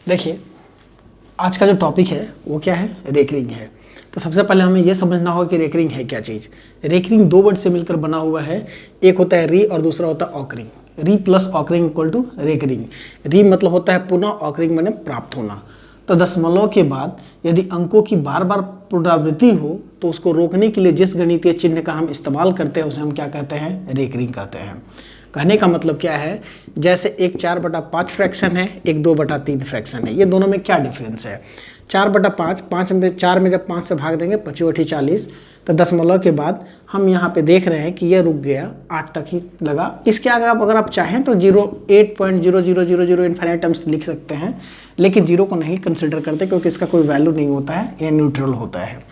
देखिए आज का जो टॉपिक है वो क्या है, रेकरिंग है। तो सबसे पहले हमें ये समझना होगा कि रेकरिंग है क्या चीज़। रेकरिंग दो वर्ड से मिलकर बना हुआ है, एक होता है री और दूसरा होता है occurring. Re plus occurring equal to recurring. Re मतलब होता है पुनः, ऑकरिंग माने प्राप्त होना। तो दशमलव के बाद यदि अंकों की बार बार पुनरावृत्ति हो तो उसको रोकने के लिए जिस गणितीय चिन्ह का हम इस्तेमाल करते हैं उसे हम क्या कहते हैं, रेकरिंग कहते हैं। कहने का मतलब क्या है, जैसे एक 4/5 फ्रैक्शन है, एक 2/3 फ्रैक्शन है, ये दोनों में क्या डिफरेंस है। 4/5, 5 में 4 में जब 5 से भाग देंगे 25 40, तो दशमलव के बाद हम यहाँ पे देख रहे हैं कि ये रुक गया, 8 तक ही लगा। इसके आगे अगर आप चाहें तो 0.0000 इन्फिनिट टर्म्स लिख सकते हैं, लेकिन 0 को नहीं कंसिडर करते क्योंकि इसका कोई वैल्यू नहीं होता है, ये न्यूट्रल होता है,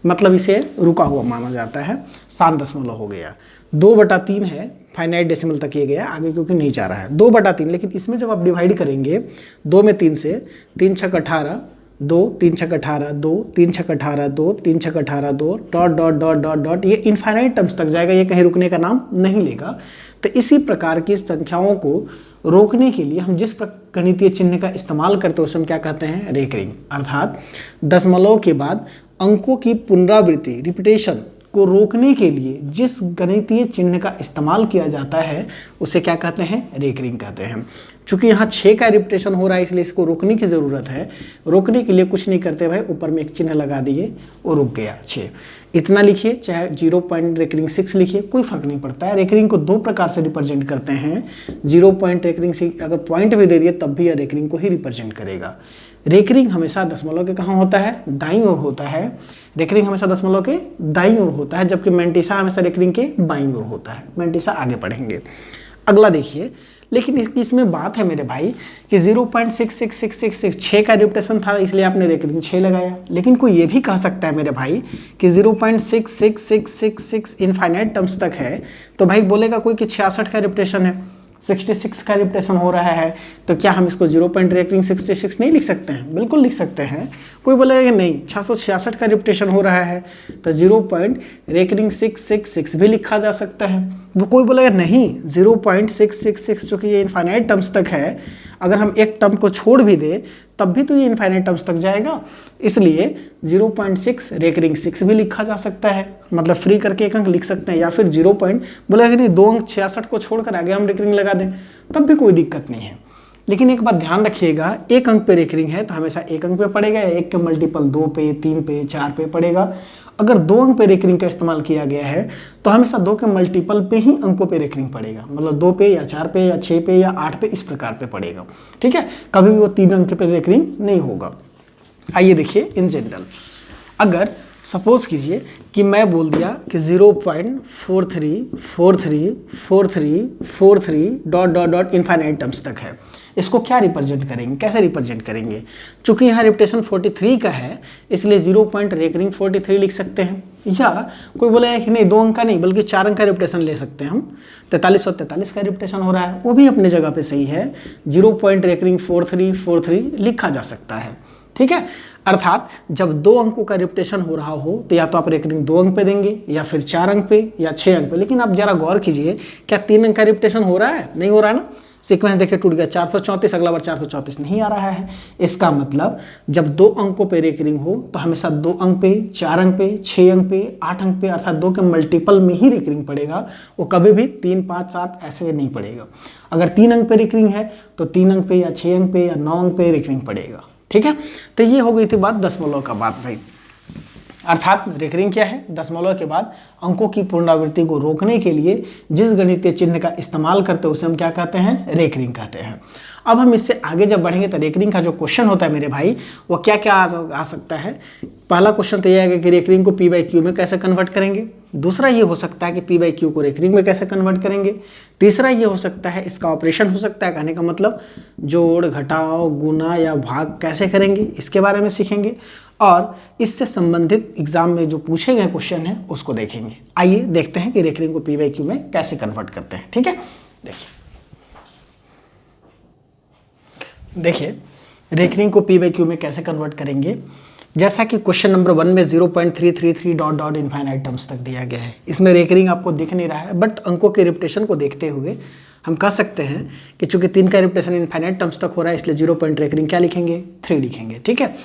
मतलब इसे रुका हुआ माना जाता है। 7 दशमलव हो गया। 2/3 है, फाइनाइट डेसिमल तक ये गया, आगे क्योंकि नहीं जा रहा है। 2/3, लेकिन इसमें जब आप डिवाइड करेंगे 2 में 3 से, 3 छक 18, 2 3 छक 18, 2 3 छक 18, 2 3 छक 18, 2 dot dot dot dot dot, ये इनफाइनाइट टर्म्स तक जाएगा, ये कहीं रुकने का नाम नहीं लेगा। तो इसी प्रकार की संख्याओं को रोकने के लिए हम जिस गणितीय चिन्ह का इस्तेमाल करते हैं उसे हम क्या कहते हैं, रेकरिंग। अर्थात दशमलव के बाद अंकों की पुनरावृत्ति, रिपीटेशन को रोकने के लिए जिस गणितीय चिन्ह का इस्तेमाल किया जाता है उसे क्या कहते हैं, रेकरिंग कहते हैं। चूंकि यहाँ 6 का रिपीटेशन हो रहा है इसलिए इसको रोकने की ज़रूरत है। रोकने के लिए कुछ नहीं करते भाई, ऊपर में एक चिन्ह लगा दिए और रुक गया 6। इतना लिखिए, चाहे 0.रेकरिंग 6 लिखिए, कोई फर्क नहीं पड़ता है। रेकरिंग को दो प्रकार से रिप्रेजेंट करते हैं। 0.रेकरिंग6 अगर पॉइंट भी दे दिए तब भी यह रेकरिंग को ही रिप्रेजेंट करेगा। रेकरिंग हमेशा दशमलव के कहाँ होता है, दाईं ओर होता है। रेकरिंग हमेशा दशमलव के दाईं ओर होता है, जबकि मेंटिसा हमेशा रेकरिंग के बाईं ओर होता है। मेंटिसा आगे पढ़ेंगे। अगला देखिए, लेकिन इसमें बात है मेरे भाई कि 0.66666 6 का रिपीटेशन था इसलिए आपने रेकरिंग 6 लगाया। लेकिन कोई ये भी कह सकता है मेरे भाई कि 0.66666 इनफाइनाइट टर्म्स तक है, तो भाई बोलेगा कोई कि 66 का रिपीटेशन है, 66 का रिपीटेशन हो रहा है, तो क्या हम इसको 0.रेकरिंग 66 नहीं लिख सकते हैं? बिल्कुल लिख सकते हैं। कोई बोलेगा कि नहीं 666 का रिपीटेशन हो रहा है तो 0.रेकरिंग 666 भी लिखा जा सकता है। वो कोई बोलेगा नहीं 0.666 जो कि ये इनफाइनाइट टर्म्स तक है, अगर हम एक टर्म को छोड़ भी दें तब भी तो ये इनफाइनाइट टर्म्स तक जाएगा, इसलिए 0.6 रेकरिंग 6 भी लिखा जा सकता है, मतलब फ्री करके एक अंक लिख सकते हैं। या फिर 0. बोलेगा कि नहीं 2 अंक 66 को छोड़कर आगे हम रेकरिंग लगा दें तब भी कोई दिक्कत नहीं है। लेकिन एक बात ध्यान रखिएगा, एक अंक पे रेकरिंग है तो हमेशा एक अंक पे पड़ेगा, या एक के मल्टीपल 2 पे 3 पे 4 पे पड़ेगा। अगर 2 अंक पे रेकरिंग का इस्तेमाल किया गया है तो हमेशा 2 के मल्टीपल पे ही अंकों पे रेकरिंग पड़ेगा, मतलब 2 पे या 4 पे या 6 पे या 8 पे इस प्रकार पे पड़ेगा। ठीक है, कभी भी वो 3 अंक पे रेकरिंग नहीं होगा। आइए देखिए, इन जनरल अगर सपोज कीजिए कि मैं बोल दिया कि 0.43434343 dot dot dot infinite terms तक है, इसको क्या रिप्रेजेंट करेंगे, कैसे रिप्रेजेंट करेंगे? चूंकि यहाँ रिपीटेशन 43 का है इसलिए 0.रेकरिंग 43 लिख सकते हैं। या कोई बोलेगा कि नहीं 2 अंक का नहीं बल्कि 4 अंक का रिपीटेशन ले सकते हैं हम, 43 और 43 का रिपीटेशन हो रहा है, वो भी अपने जगह पे सही है। 0.रेकरिंग 4343 लिखा जा सकता है। ठीक है, अर्थात जब 2 अंकों का रिपीटेशन हो रहा हो तो या तो आप रेकरिंग 2 अंक पे देंगे या फिर 4 अंक पे या 6 अंक पे। लेकिन आप जरा गौर कीजिए, क्या 3 अंक का रिपीटेशन हो रहा है? नहीं हो रहा है ना। सीक्वेंस देखिए टूट गया, 434, अगला बार 434 नहीं आ रहा है। इसका मतलब जब 2 अंकों पे रेकरिंग हो तो हमेशा 2 अंक पे, 4 अंक पे, 6 अंक पे, 8 अंक पे, अर्थात 2 के मल्टीपल में ही रेकरिंग पड़ेगा। वो कभी भी 3 5 7 ऐसे नहीं पड़ेगा। अगर 3 अंक पे रेकरिंग है तो 3 अंक पे या 6 अंक पे या 9 अंक पे रेकरिंग पड़ेगा। ठीक है, तो ये हो गई थी बात दशमलव का बात भाई। अर्थात रेकरिंग क्या है, दशमलव के बाद अंकों की पुनरावृत्ति को रोकने के लिए जिस गणितीय चिन्ह का इस्तेमाल करते हैं उसे हम क्या कहते हैं, रेकरिंग कहते हैं। अब हम इससे आगे जब बढ़ेंगे तो रेकरिंग का जो क्वेश्चन होता है मेरे भाई वो क्या क्या आ सकता है। पहला क्वेश्चन तो यह है कि रेकरिंग को P/Q में कैसे कन्वर्ट करेंगे। दूसरा ये हो सकता है कि P/Q को रेकरिंग में कैसे कन्वर्ट करेंगे। तीसरा ये हो सकता है इसका ऑपरेशन हो सकता है, कहने का मतलब जोड़ घटाव गुना या भाग कैसे करेंगे, इसके बारे में सीखेंगे। और इससे संबंधित एग्जाम में जो पूछे गए क्वेश्चन हैं उसको देखेंगे। आइए देखते हैं कि रेकरिंग को P/Q में कैसे कन्वर्ट करते हैं। ठीक है, देखिए रेकरिंग को P/Q में कैसे कन्वर्ट करेंगे। जैसा कि क्वेश्चन नंबर 1 में 0.333 डॉट डॉट इनफाइनाइट टर्म्स तक दिया गया है, इसमें रेकरिंग आपको दिख नहीं रहा है, बट अंकों के रिपीटेशन को देखते हुए हम कह सकते हैं कि चूंकि 3 का रिपीटेशन इनफाइनाइट टर्म्स तक हो रहा है, इसलिए 0 पॉइंट रेकरिंग क्या लिखेंगे, 3 लिखेंगे। ठीक है,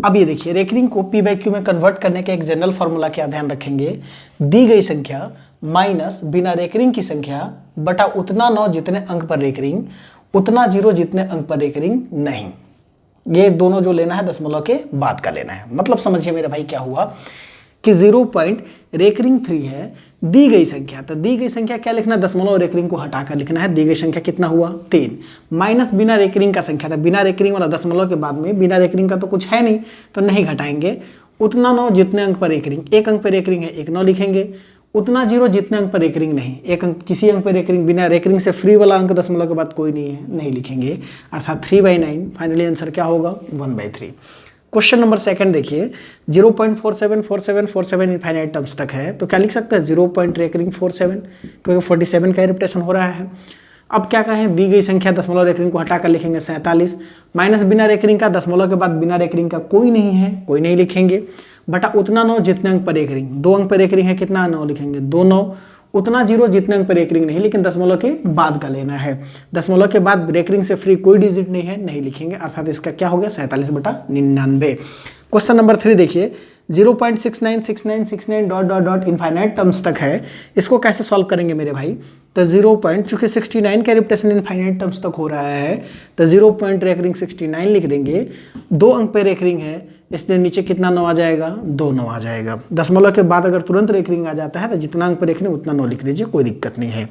अब ये देखिए रेकरिंग को पी बाई क्यू में कन्वर्ट करने का एक जनरल फॉर्मूला क्या ध्यान रखेंगे, दी गई संख्या माइनस बिना रेकरिंग की संख्या बटा उतना 9 जितने अंक पर रेकरिंग, उतना 0 जितने अंक पर रेकरिंग नहीं। ये दोनों जो लेना है दशमलव के बाद का लेना है। मतलब समझिए मेरे भाई क्या हुआ कि 0 पॉइंट रेकरिंग 3 है, दी गई संख्या, तो दी गई संख्या क्या लिखना है, दशमलव रेकरिंग को हटाकर लिखना है। दी गई संख्या कितना हुआ 3, माइनस बिना रेकरिंग का संख्या था, बिना रेकरिंग वाला दशमलव के बाद में बिना रेकरिंग का तो कुछ है नहीं तो नहीं घटाएंगे। उतना 9 जितने अंक पर रेकरिंग, एक अंक पर रेकरिंग है 1 9 लिखेंगे। उतना 0 जितने अंक पर रेकरिंग नहीं, एक अंक किसी अंक पर रेकरिंग, बिना रेकरिंग से फ्री वाला अंक दशमलव के बाद कोई नहीं है, नहीं लिखेंगे, अर्थात 3/9। फाइनली आंसर क्या होगा 1/3। क्वेश्चन नंबर 2 देखिए 0.474747 इनफाइनाइट टर्म्स तक है, तो क्या लिख सकते हैं 0 पॉइंट रेकरिंग 47, क्योंकि 47 का रिपीटेशन हो रहा है। अब क्या कहें, दी गई संख्या दशमलव रेकरिंग को हटाकर लिखेंगे 47, माइनस बिना रेकरिंग का, दशमलव के बाद बिना रेकरिंग का कोई नहीं है, कोई नहीं लिखेंगे, बटा उतना 9 जितने अंक पर रेकरिंग, 2 अंक पर रेकरिंग है कितना 9 लिखेंगे 2 9, उतना 0 जितने अंक पर रेकरिंग नहीं, लेकिन दशमलव के बाद का लेना है। दशमलव के बाद रेकरिंग से फ्री कोई डिजिट नहीं है, नहीं लिखेंगे, अर्थात इसका क्या हो गया 47/99। क्वेश्चन नंबर 3 देखिए 0.696969 dot dot dot infinite terms तक है, इसको कैसे सॉल्व करेंगे मेरे भाई, तो 0 पॉइंट, चूंकि 69 का रिपीटेशन इनफाइनाइट टर्म्स तक हो रहा है, तो 0 पॉइंट रेकरिंग 69 लिख देंगे। 2 अंक पे रेकरिंग है, इसलिए नीचे कितना 9 आ जाएगा, 2 9 आ जाएगा। दशमलव के बाद अगर तुरंत रेकरिंग आ जाता है तो जितना अंक पे रेकरिंग उतना 9 लिख दीजिए, कोई दिक्कत नहीं है।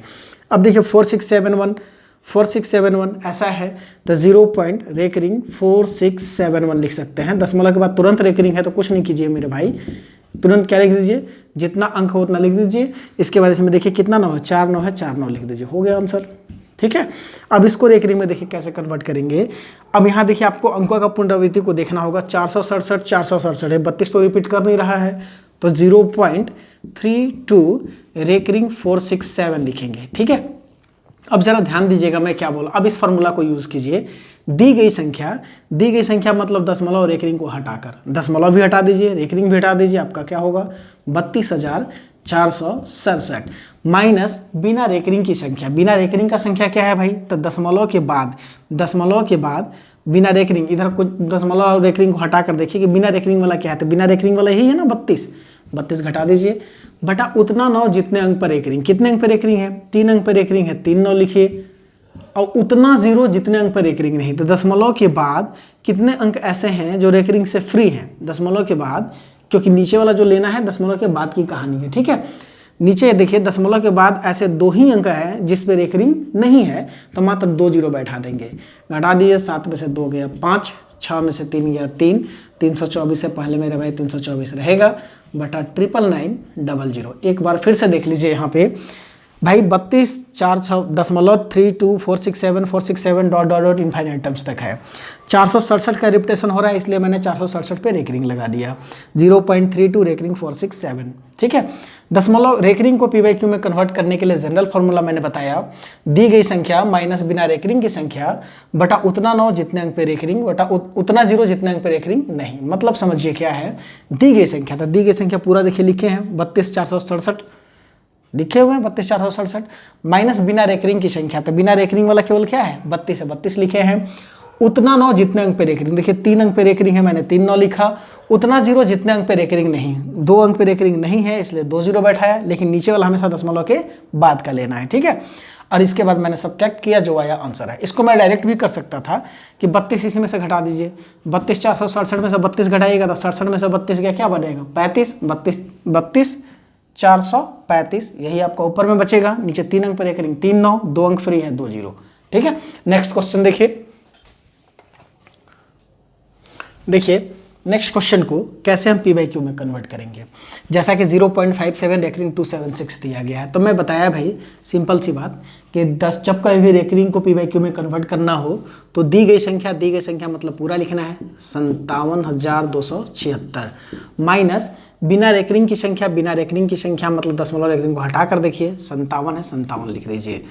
अब देखिए 4671 ऐसा है, तो 0 पॉइंट रेकरिंग 4671 लिख सकते हैं। दशमलव के बाद तुरंत रेकरिंग है तो कुछ नहीं कीजिए मेरे भाई, तुरंत क्या लिख दीजिए, जितना अंक हो उतना लिख दीजिए। इसके बाद इसमें देखिए कितना 9 है, 4 9 है, 4 9 लिख दीजिए, हो गया आंसर। ठीक है, अब इसको रेकरिंग में देखिए कैसे कन्वर्ट करेंगे। अब यहाँ देखिए आपको अंकों का पुनरावृत्ति को देखना होगा, 467 है, 32 तो रिपीट कर नहीं रहा है, तो 0.32 रेकरिंग 467 लिखेंगे। ठीक है, अब जरा ध्यान दीजिएगा मैं क्या बोला, अब इस फॉर्मूला को यूज कीजिए। दी गई संख्या मतलब दशमलव और रेकरिंग को हटाकर, दशमलव भी हटा दीजिए, रेकरिंग भी हटा दीजिए, आपका क्या होगा 32,467, माइनस बिना रेकरिंग की संख्या। बिना रेकरिंग का संख्या क्या है भाई, तो दशमलव के बाद बिना रेकरिंग, इधर कुछ दशमलव और रेकरिंग को हटा कर देखिए कि बिना रेकरिंग वाला क्या है, तो बिना रेकरिंग वाला यही है ना 32 घटा दीजिए, बटा उतना 9 जितने अंक पर रेकरिंग, कितने अंक पर रेकरिंग है 3 अंक पर रेकरिंग है, 3 9 लिखिए, और उतना 0 जितने अंक पर रेकरिंग नहीं, तो दशमलव के बाद कितने अंक ऐसे हैं जो रेकरिंग से फ्री हैं दशमलव के बाद, क्योंकि नीचे वाला जो लेना है दशमलव के बाद की कहानी है। ठीक है, नीचे देखिए दशमलव के बाद ऐसे 2 ही अंक है जिस पे रेकरिंग नहीं है, तो मात्र 2 0 बैठा देंगे, घटा दिए, 7 में से 2 गया 5, 6 में से 3 गया 3, 324 से पहले मेरे भाई 324 रहेगा, बटा 99900। एक बार फिर से देख लीजिए यहाँ पे भाई 32,467 dot dot dot infinite terms तक है। 467 का रिपीटेशन हो रहा है, इसलिए मैंने 467 पे रेकरिंग लगा दिया, 0.32 रेकरिंग 467। ठीक है, दशमलव रेकरिंग को पी बाई क्यू में कन्वर्ट करने के लिए जनरल फॉर्मूला मैंने बताया, दी गई संख्या माइनस बिना रेकरिंग की संख्या बटा उतना 9 जितने अंक पे रेकरिंग बटा उतना 0 जितने अंक पे रेकरिंग नहीं। मतलब समझिए क्या है, दी गई संख्या, तो दी गई संख्या पूरा देखिए लिखे हैं 32,467 लिखे हुए हैं, 32,467, माइनस बिना रेकरिंग की संख्या, तो बिना रेकरिंग वाला केवल क्या है 32 है, 32 लिखे हैं, उतना 9 जितने अंक पे रेकरिंग, देखिए 3 अंक पे रेकरिंग है, मैंने 3 9 लिखा, उतना 0 जितने अंक पे रेकरिंग नहीं, 2 अंक पे रेकरिंग नहीं है, इसलिए 2 0 बैठाया, लेकिन नीचे वाला हमेशा दशमलव के बाद का लेना है। ठीक है, और इसके बाद मैंने सब्ट्रैक्ट किया, जो आया आंसर है। इसको मैं डायरेक्ट भी कर सकता था कि 32 इसी में से घटा दीजिए, 32,467 में से 32 घटाइएगा तो 67 में से 32 गया, क्या बनेगा 35, 435, यही आपका ऊपर में बचेगा, नीचे 3 अंक पर रेकरिंग 3 9, 2 अंक फ्री है 2 0। ठीक है, नेक्स्ट क्वेश्चन देखिए नेक्स्ट क्वेश्चन को कैसे हम पी बाई क्यू में कन्वर्ट करेंगे। जैसा कि 0.57 रेकरिंग 276 दिया गया है, तो मैं बताया भाई सिंपल सी बात कि 10 जब कभी भी रेकरिंग को पी बाई क्यू में कन्वर्ट करना हो तो दी गई संख्या मतलब पूरा लिखना है 57,276, माइनस बिना रेकरिंग की संख्या मतलब दशमलव रेकरिंग को हटा कर देखिए 57 है, 57 लिख दीजिए।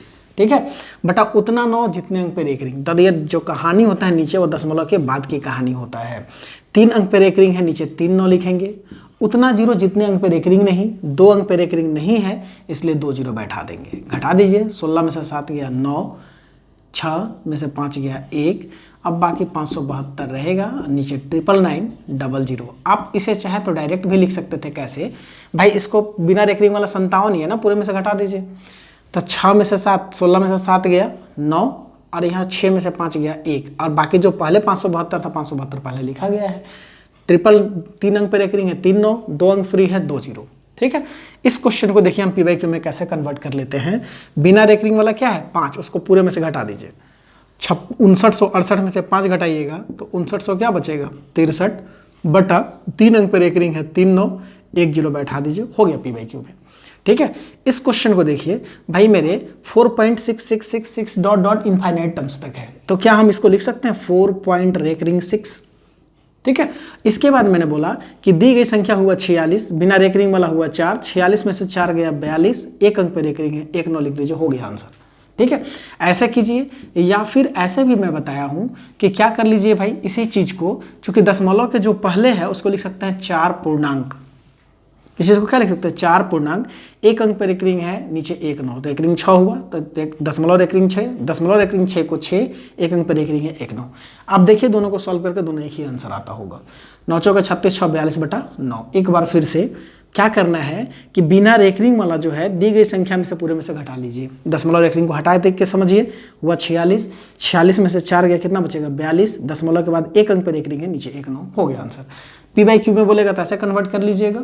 ठीक है, बटा उतना 9 जितने अंक पे रेकरिंग। तब ये जो कहानी होता है नीचे वो दशमलव के बाद की कहानी होता है। 3 अंक पे रेकरिंग है, नीचे 3 9 लिखेंगे। उतना जीरो जितने अंक पे रेकरिंग नहीं, 2 अंक पे रेकरिंग नहीं है, इसलिए 2 जीरो बैठा देंगे। घटा दीजिए, 16 में से 7 गया 9, 6 में से 5 गया 1, अब बाकी 572 रहेगा, नीचे 999 00। आप इसे चाहे तो डायरेक्ट भी लिख सकते थे। कैसे भाई, इसको बिना रेकरिंग वाला 57 ही है ना, पूरे में से घटा दीजिए। तो 6 में से 7, 16 में से 7 गया 9, और यहाँ 6 में से 5 गया 1, और बाकी जो पहले 572 था 572 पहले लिखा गया है। 3 अंक पे रेकरिंग है 3 9, 2 अंक फ्री है 2 जीरो। ठीक है, इस क्वेश्चन को देखिए हम पी बाई क्यू में कैसे कन्वर्ट कर लेते हैं। बिना रेकरिंग वाला क्या है 5, उसको पूरे में से घटा दीजिए। 5968 में से 5 घटाइएगा तो 5900 क्या बचेगा 63 बटा 3 अंक पे रेकरिंग है 3 9, 1 जीरो बैठा दीजिए, हो गया पी बाई क्यू में। ठीक है, इस क्वेश्चन को देखिए भाई, मेरे 4.6666 डॉट डॉट इनफाइनाइट टर्म्स तक है, तो क्या हम इसको लिख सकते हैं 4 पॉइंट रेकरिंग 6। ठीक है, इसके बाद मैंने बोला कि दी गई संख्या हुआ 46, बिना रेकरिंग वाला हुआ 4, 46 में से 4 गया 42, 1 अंक पे रेकरिंग है 1 9 लिख दीजिए, हो गया आंसर। ठीक है, ऐसे कीजिए, या फिर ऐसे भी मैं बताया हूं कि क्या कर लीजिए भाई, इसी चीज को चूंकि दशमलव के जो पहले है उसको लिख सकते हैं 4 पूर्णांक। इस चीज को क्या लिख सकते हैं 4 पूर्णांक, 1 अंक पे रेकरिंग है, नीचे 1 9, रेकरिंग 6 हुआ तो दशमलव रेकरिंग 6, दशमलव रेकरिंग 6 को 6, 1 अंक पे रेकरिंग है 1 9। आप देखिए दोनों को सॉल्व करके दोनों एक ही आंसर आता होगा। 9 चौका 36, 6 42 बटा 9। एक बार फिर से क्या करना है कि बिना रेकरिंग वाला जो है दी गई संख्या में से पूरे में से घटा लीजिए। दशमलव रेकरिंग को हटाए देख के समझिए, हुआ 46, 46 में से 4 गया कितना बचेगा 42, दशमलव के बाद 1 अंक पे रेकरिंग है, नीचे 1 9, हो गया आंसर। पी बाई क्यू में बोलेगा तो ऐसे कन्वर्ट कर लीजिएगा,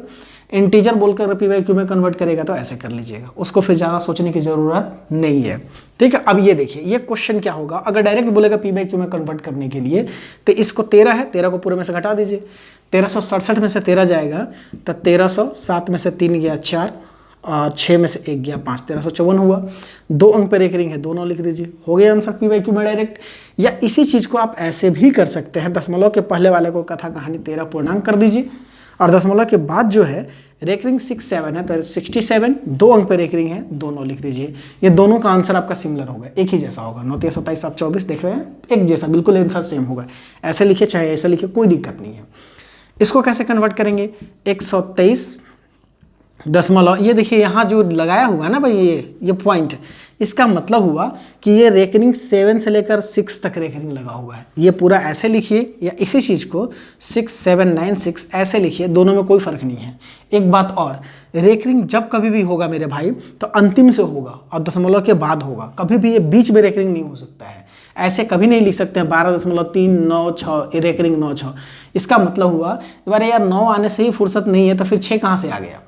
इंटीजर बोलकर पी बाई क्यू में कन्वर्ट करेगा तो ऐसे कर लीजिएगा, उसको फिर ज़्यादा सोचने की ज़रूरत नहीं है। ठीक है, अब ये देखिए ये क्वेश्चन क्या होगा, अगर डायरेक्ट बोलेगा पी बाई क्यू में कन्वर्ट करने के लिए तो इसको 13 है, 13 को पूरे में से घटा दीजिए। 1367 में से 13 जाएगा तो 1300, 7 में से 3 गया 4, और 6 में से 1 गया 5, 1354 हुआ। 2 अंक पे रेकरिंग है, 2 9 लिख दीजिए, हो गया आंसर पी बाई क्यू में डायरेक्ट। या इसी चीज़ को आप ऐसे भी कर सकते हैं, दशमलव के पहले वाले को कथा कहानी 13 पूर्णांक कर दीजिए, और दशमलव के बाद जो है रेकरिंग 67 है तो 67, 2 अंक पे रेकरिंग है 2 9 लिख दीजिए। ये दोनों का आंसर आपका सिमिलर होगा, एक ही जैसा होगा। 9 27 7 24 देख रहे हैं, एक जैसा बिल्कुल आंसर सेम होगा। ऐसे लिखिए चाहे ऐसे लिखिए, कोई दिक्कत नहीं है। इसको कैसे कन्वर्ट करेंगे, 123 दशमलव, ये देखिए यहाँ जो लगाया हुआ है ना भाई ये पॉइंट, इसका मतलब हुआ कि ये रेकरिंग 7 से लेकर 6 तक रेकरिंग लगा हुआ है। ये पूरा ऐसे लिखिए या इसी चीज़ को 6 7 9 6 ऐसे लिखिए, दोनों में कोई फर्क नहीं है। एक बात और, रेकरिंग जब कभी भी होगा मेरे भाई तो अंतिम से होगा और दशमलव के बाद होगा, कभी भी ये बीच में रेकरिंग नहीं हो सकता है। ऐसे कभी नहीं लिख सकते हैं 12.396 रेकरिंग 9 6। इसका मतलब हुआ अरे यार 9 आने से ही फुर्सत नहीं है तो फिर 6 कहाँ से आ गया।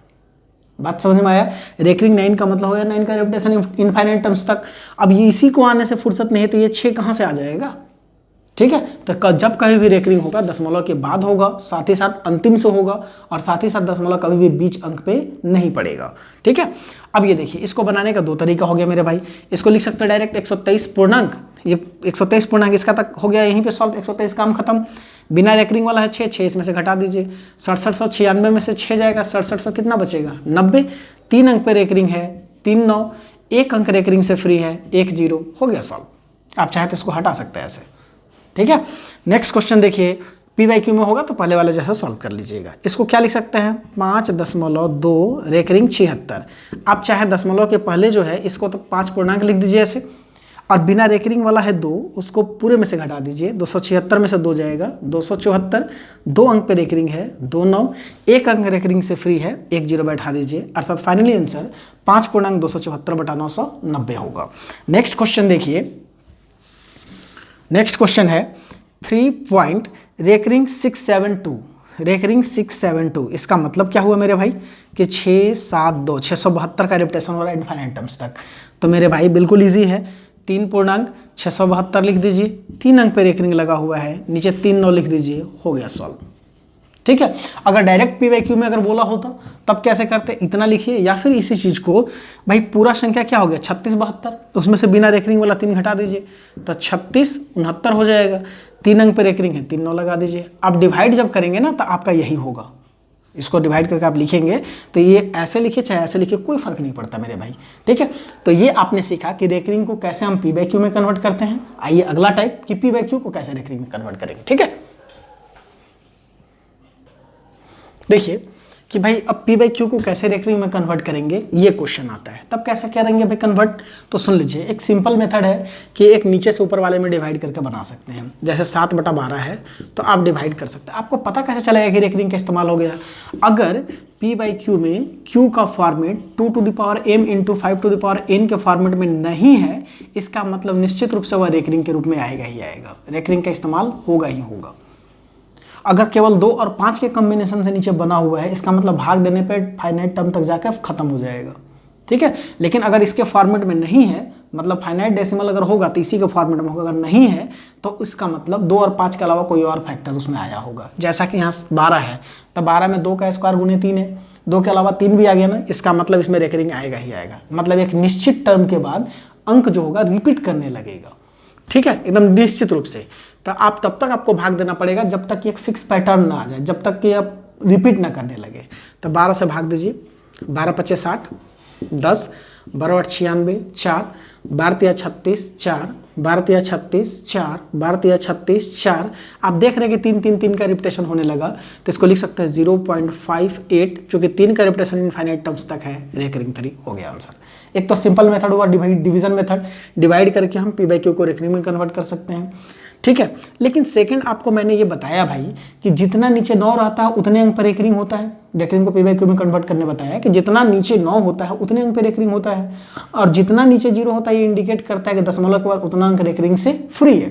बात समझ में आया। रेकरिंग 9 का मतलब होगा 9 का रेपिटेशन इनफाइनाइट टर्म्स तक। अब ये इसी को आने से फुर्सत नहीं है तो ये 6 कहाँ से आ जाएगा। ठीक है, तो जब कभी भी रेकरिंग होगा दशमलव के बाद होगा, साथ ही साथ अंतिम से होगा, और साथ ही साथ दशमलव कभी भी बीच अंक पे नहीं पड़ेगा। ठीक है, अब ये देखिए इसको बनाने का 2 तरीका हो गया मेरे भाई। इसको लिख सकते हैं डायरेक्ट 123 पूर्णांक, ये 123 पूर्णांक इसका तक हो गया, यहीं पे सॉल्व। 123 काम खत्म। बिना रेकरिंग वाला है 6 इसमें से घटा दीजिए। 6796 में से 6 जाएगा, 6700 कितना बचेगा 90। 3 अंक पे रेकरिंग है 3 9, 1 अंक रेकरिंग से फ्री है 1 0, हो गया सॉल्व। आप चाहे तो इसको हटा सकते हैं ऐसे। ठीक है, नेक्स्ट क्वेश्चन देखिए, पी बाई क्यू में होगा तो पहले वाले जैसा सॉल्व कर लीजिएगा। इसको क्या लिख सकते हैं 5.2 रेकरिंग 76। आप चाहे दशमलव के पहले जो है इसको तो 5 पूर्णांक लिख दीजिए ऐसे, और बिना रेकरिंग वाला है 2, उसको पूरे में से घटा दीजिए। 276 में से 2 जाएगा 274, 2 अंक पे रेकरिंग है 2 9, 1 अंक रेकरिंग से फ्री है 1 0 बैठा दीजिए, अर्थात फाइनली आंसर 5 पूर्णांक 274 बटा 990 होगा। नेक्स्ट क्वेश्चन देखिए, नेक्स्ट क्वेश्चन है 3 पॉइंट रेकरिंग 672 रेकरिंग 672। इसका मतलब क्या हुआ मेरे भाई कि 672 672 का रेपिटेशन हो रहा है इनफाइनाइट टर्म्स तक। तो मेरे भाई बिल्कुल इजी है, 3 पूर्णांक 672 लिख दीजिए, 3 अंक पे रेकरिंग लगा हुआ है, नीचे 3 9 लिख दीजिए, हो गया सॉल्व। ठीक है, अगर डायरेक्ट पी बाई क्यू में अगर बोला होता तब कैसे करते, इतना लिखिए, या फिर इसी चीज़ को भाई पूरा संख्या क्या हो गया 36 72, तो उसमें से बिना रेकरिंग वाला 3 घटा दीजिए तो 36 69 हो जाएगा। 3 अंक पे रेकरिंग है 3 9 लगा दीजिए। आप डिवाइड जब करेंगे ना तो आपका यही होगा, इसको डिवाइड करके आप लिखेंगे तो ये ऐसे लिखे चाहे ऐसे लिखे कोई फर्क नहीं पड़ता मेरे भाई, ठीक है। तो ये आपने सीखा कि रेकरिंग को कैसे हम पी बाई क्यू में कन्वर्ट करते हैं। आइए अगला टाइप कि पी बाई क्यू को कैसे रेकरिंग में कन्वर्ट करेंगे, ठीक है। देखिए कि भाई अब पी बाई क्यू को कैसे रेकरिंग में कन्वर्ट करेंगे, ये क्वेश्चन आता है। तब कैसे करेंगे भाई कन्वर्ट, तो सुन लीजिए एक सिंपल मेथड है कि एक नीचे से ऊपर वाले में डिवाइड करके बना सकते हैं। जैसे 7/12 है तो आप डिवाइड कर सकते हैं। आपको पता कैसे चलेगा कि रेकरिंग का इस्तेमाल हो गया, अगर पी बाई क्यू में क्यू का फॉर्मेट 2m × 5n के फॉर्मेट में नहीं है, इसका मतलब निश्चित रूप से वह रेकरिंग के रूप में आएगा ही आएगा, रेकरिंग का इस्तेमाल होगा ही होगा। अगर केवल 2 और 5 के कॉम्बिनेशन से नीचे बना हुआ है, इसका मतलब भाग देने पे फाइनाइट टर्म तक जाकर खत्म हो जाएगा, ठीक है। लेकिन अगर इसके फॉर्मेट में नहीं है, मतलब फाइनाइट डेसिमल अगर होगा तो इसी के फॉर्मेट में होगा, अगर नहीं है तो इसका मतलब 2 और 5 के अलावा कोई और फैक्टर उसमें आया होगा। जैसा कि यहाँ 12 है तो 12 में 2 का स्क्वायर गुने 3 है, 2 के अलावा 3 भी आ गया ना, इसका मतलब इसमें रेकरिंग आएगा ही आएगा। मतलब एक निश्चित टर्म के बाद अंक जो होगा रिपीट करने लगेगा, ठीक है, एकदम निश्चित रूप से। तो आप तब तक आपको भाग देना पड़ेगा जब तक कि एक फिक्स पैटर्न ना आ जाए, जब तक कि आप रिपीट ना करने लगे। तो 12 से भाग दीजिए, 12 × 5 = 60, 10, 12 × 8 = 96, 4, 12 × 36, 4, 12 × 36, 4, 12 × 36, 4। आप देख रहे हैं कि 3 3 3 का रिपीटेशन होने लगा, तो इसको लिख सकते हैं 0.58, चूँकि 3 का रिपीटेशन इनफाइनाइट टर्म्स तक है, रेकरिंग 3 हो गया आंसर। एक तो सिंपल मेथड हुआ डिवीजन मेथड, डिवाइड करके हम पी बाई क्यू को रेकरिंग में कन्वर्ट कर सकते हैं, ठीक है। लेकिन सेकंड आपको मैंने ये बताया भाई कि जितना नीचे 9 रहता है उतने अंक पर रेकरिंग होता है। रेकरिंग को पी बाई क्यू में कन्वर्ट करने बताया कि जितना नीचे 9 होता है उतने अंक पर रेकरिंग होता है, और जितना नीचे 0 होता है ये इंडिकेट करता है कि दशमलव के बाद उतना अंक रेकरिंग से फ्री है,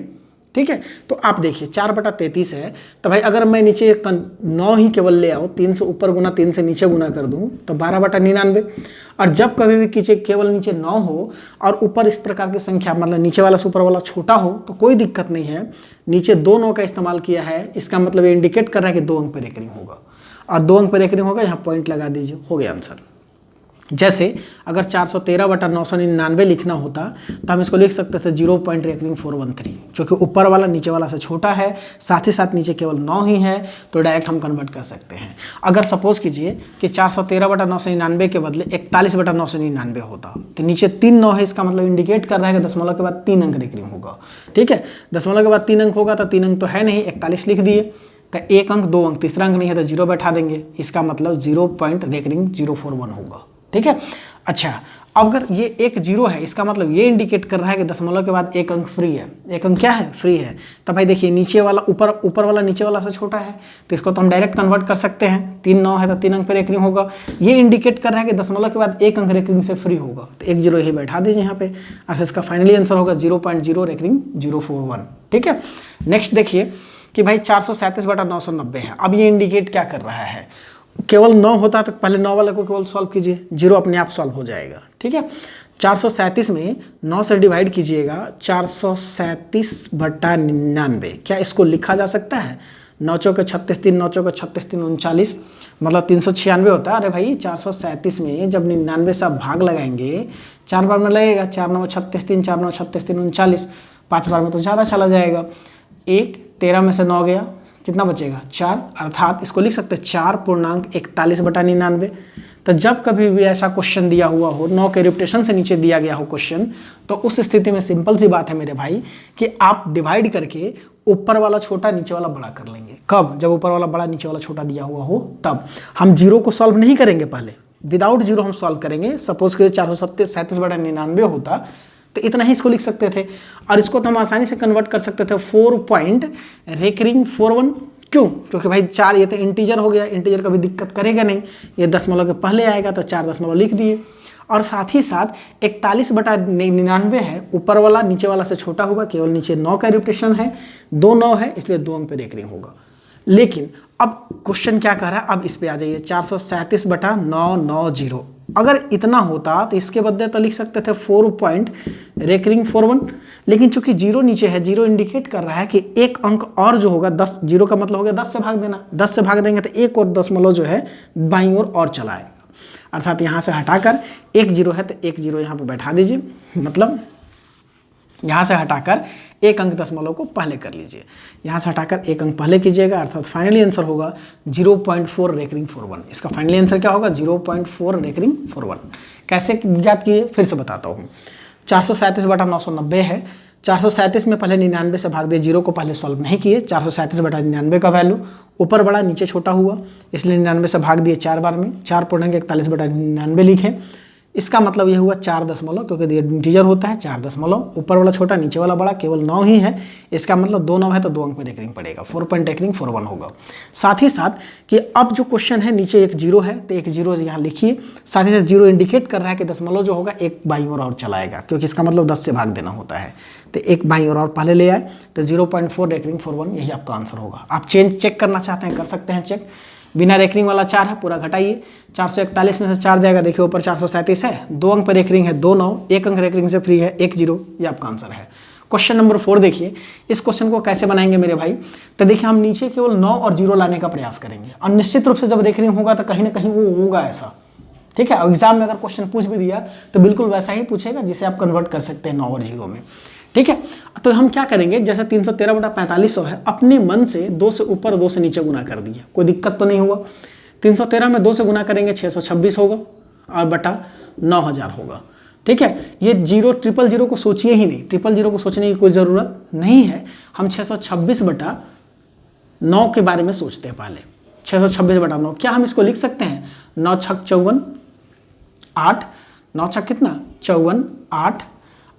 ठीक है। तो आप देखिए 4/33 है, तो भाई अगर मैं नीचे 9 ही केवल ले आओ, 3 से ऊपर गुना 3 से नीचे गुना कर दूं तो 12/99। और जब कभी भी केवल नीचे 9 हो और ऊपर इस प्रकार की संख्या, मतलब नीचे वाला से ऊपर वाला छोटा हो तो कोई दिक्कत नहीं है। नीचे 2 9 का इस्तेमाल किया है, इसका मतलब ये इंडिकेट कर रहा है कि 2 अंक पर रेकरिंग होगा, और 2 अंक पर रेकरिंग होगा, यहाँ पॉइंट लगा दीजिए, हो गया आंसर। जैसे अगर 413/999 लिखना होता तो हम इसको लिख सकते थे 0.413, क्योंकि ऊपर वाला नीचे वाला से छोटा है, साथ ही साथ नीचे केवल 9 ही है, तो डायरेक्ट हम कन्वर्ट कर सकते हैं। अगर सपोज कीजिए कि 413/999 के बदले 41/999 होता तो नीचे 3 9 है, इसका मतलब इंडिकेट कर रहा है कि दशमलव के बाद 3 अंक रेकरिंग होगा, ठीक है। दशमलव के बाद 3 अंक होगा तो 3 अंक तो है नहीं, 41 लिख दिए, तो 1 अंक 2 अंक, तीसरा अंक नहीं है तो 0 बैठा देंगे, इसका मतलब 0.041 होगा, ठीक है। अच्छा, अगर ये एक 0 है, इसका मतलब ये इंडिकेट कर रहा है कि दशमलव के बाद 1 अंक फ्री है। 1 अंक क्या है, फ्री है। तब भाई देखिए नीचे वाला ऊपर वाला नीचे वाला से छोटा है, तो इसको तो हम डायरेक्ट कन्वर्ट कर सकते हैं। 3 9 है तो 3 अंक पे रेकरिंग होगा, ये इंडिकेट कर रहा है कि दशमलव के बाद 1 अंक रेकरिंग से फ्री होगा, तो 1 0 यही बैठा दीजिए यहाँ पे, और इसका फाइनली आंसर होगा 0.0 रेकरिंग 041, ठीक है। नेक्स्ट देखिए कि भाई 437/990 है। अब ये इंडिकेट क्या कर रहा है, केवल 9 होता तो पहले 9 वाले को केवल सॉल्व कीजिए, 0 अपने आप सॉल्व हो जाएगा, ठीक है। 437 में 9 से डिवाइड कीजिएगा, 437/99, क्या इसको लिखा जा सकता है? 9 चौके 36 3, 9 चौके 36 3 39, मतलब 396 होता है। अरे भाई 437 में जब 99 से आप भाग लगाएंगे, 4 बार में लगेगा, 4 9 36 3, 4 9 36 3 39, 5 बार में तो ज़्यादा चला जाएगा। 1 13 में से 9 गया, कितना बचेगा? 4, अर्थात इसको लिख सकते हैं 4.41/99। तो जब कभी भी ऐसा क्वेश्चन दिया हुआ हो, 9 के रिपीटेशन से नीचे दिया गया हो क्वेश्चन, तो उस स्थिति में सिंपल सी बात है मेरे भाई कि आप डिवाइड करके ऊपर वाला छोटा नीचे वाला बड़ा कर लेंगे। कब? जब ऊपर वाला बड़ा नीचे वाला छोटा दिया हुआ हो तब। हम 0 को सॉल्व नहीं करेंगे, पहले विदाउट 0 हम सॉल्व करेंगे। सपोज कि 437/99 होता तो इतना ही इसको लिख सकते थे, और इसको तो हम आसानी से कन्वर्ट कर सकते थे 4.41। क्यों? क्योंकि भाई 4 ये तो इंटीजर हो गया, इंटीजर कभी दिक्कत करेगा नहीं, ये दशमलव के पहले आएगा तो 4 दशमलव लिख दिए। और साथ ही साथ 41/99 है, ऊपर वाला नीचे वाला से छोटा होगा, केवल नीचे 9 का रिपीटेशन है, 2 9 है, इसलिए 2 अंक पे रेकरिंग होगा। लेकिन अब क्वेश्चन क्या कह रहा है, अब इस पे आ जाइए, 437/990। अगर इतना होता तो इसके बदले तो लिख सकते थे 4.41, लेकिन चूंकि 0 नीचे है, 0 इंडिकेट कर रहा है कि एक अंक और जो होगा 10, 0 का मतलब हो गया 10 से भाग देना, 10 से भाग देंगे तो एक और दशमलव जो है बाईं ओर और चला आएगा, अर्थात यहाँ से हटाकर 1 0 है तो 1 0 यहाँ पर बैठा दीजिए, मतलब यहाँ से हटाकर एक अंक दशमलव को पहले कर लीजिए, यहाँ से हटाकर एक अंक पहले कीजिएगा, अर्थात फाइनली आंसर होगा 0.4 रेकरिंग 41। इसका फाइनली आंसर क्या होगा? 0.4 रेकरिंग 41। कैसे ज्ञात किए फिर से बताता हूँ। 437/990 है, 437 में पहले 99 से भाग दे, जीरो को पहले सॉल्व नहीं किए, 437/99 का वैल्यू ऊपर बड़ा नीचे छोटा हुआ, इसलिए 99 से भाग दिए 4 बार में, 4.41/99 लिखे। इसका मतलब ये हुआ 4 दशमलव, क्योंकि ये इंटीजर होता है 4 दशमलव, ऊपर वाला छोटा नीचे वाला बड़ा, केवल 9 ही है। इसका मतलब 2 9 है तो 2 अंक पर रेकरिंग पड़ेगा, 4.41 होगा। साथ ही साथ कि अब जो क्वेश्चन है नीचे एक जीरो है तो एक जीरो यहाँ लिखिए, साथ ही साथ जीरो इंडिकेट कर रहा है कि दशमलव जो होगा एक बाईं ओर और चलाएगा, क्योंकि इसका मतलब 10 से भाग देना होता है, तो एक बाईं ओर और पहले ले आए, तो 0.4 रेकरिंग 41 यही आपका आंसर होगा। आप चेक करना चाहते हैं कर सकते हैं चेक, बिना रेकरिंग वाला 4 है पूरा घटाइए, 441 में से 4 जाएगा, देखिए ऊपर 437 है, 2 अंक पर रेकरिंग है 2 9, 1 अंक रेकरिंग से फ्री है 1 0, ये आपका आंसर है। क्वेश्चन नंबर 4 देखिए, इस क्वेश्चन को कैसे बनाएंगे मेरे भाई? तो देखिए हम नीचे केवल 9 और 0 लाने का प्रयास करेंगे, और निश्चित रूप से जब रेकरिंग होगा तो कहीं ना कहीं वो होगा ऐसा, ठीक है। एग्जाम में अगर क्वेश्चन पूछ भी दिया तो बिल्कुल वैसा ही पूछेगा जिसे आप कन्वर्ट कर सकते हैं 9 और 0 में, ठीक है। तो हम क्या करेंगे, जैसे 313/4500 है, अपने मन से 2 से ऊपर 2 से नीचे गुना कर दिया, कोई दिक्कत तो नहीं हुआ। 313 में 2 से गुना करेंगे 626 होगा और बटा 9000 होगा, ठीक है। ये 000 को सोचिए ही नहीं, 000 को सोचने की कोई ज़रूरत नहीं है। हम 626/9 के बारे में सोचते हैं पहले। 626/9 क्या हम इसको लिख सकते हैं? 9 छक 54 8, 9 छक कितना 54 8,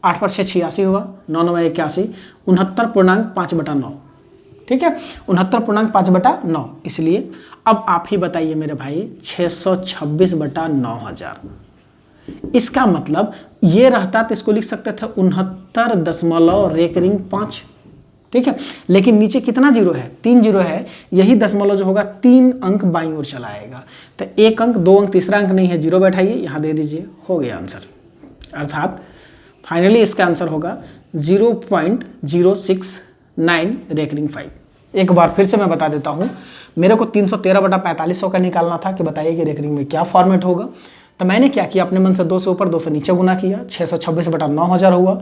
8 पर 6 86 हुआ, 9 9 81, 69.5/9, ठीक है, 69.5/9। इसलिए अब आप ही बताइए मेरे भाई, 626/9000, इसका मतलब ये रहता तो इसको लिख सकते थे 69 रेकरिंग 5, ठीक है। लेकिन नीचे कितना जीरो है? 3 जीरो है, यही दशमलव जो होगा 3 अंक बाईं ओर चलाएगा, तो 1 अंक 2 अंक तीसरा अंक नहीं है, जीरो बैठाइए यहाँ दे दीजिए, हो गया आंसर। अर्थात फाइनली इसका आंसर होगा 0.069 रेकरिंग 5। एक बार फिर से मैं बता देता हूँ, मेरे को 313/4500 का निकालना था कि बताइए कि रेकरिंग में क्या फॉर्मेट होगा। तो मैंने क्या किया, अपने मन से 2 से ऊपर 2 से नीचे गुना किया, 626/9000 हुआ।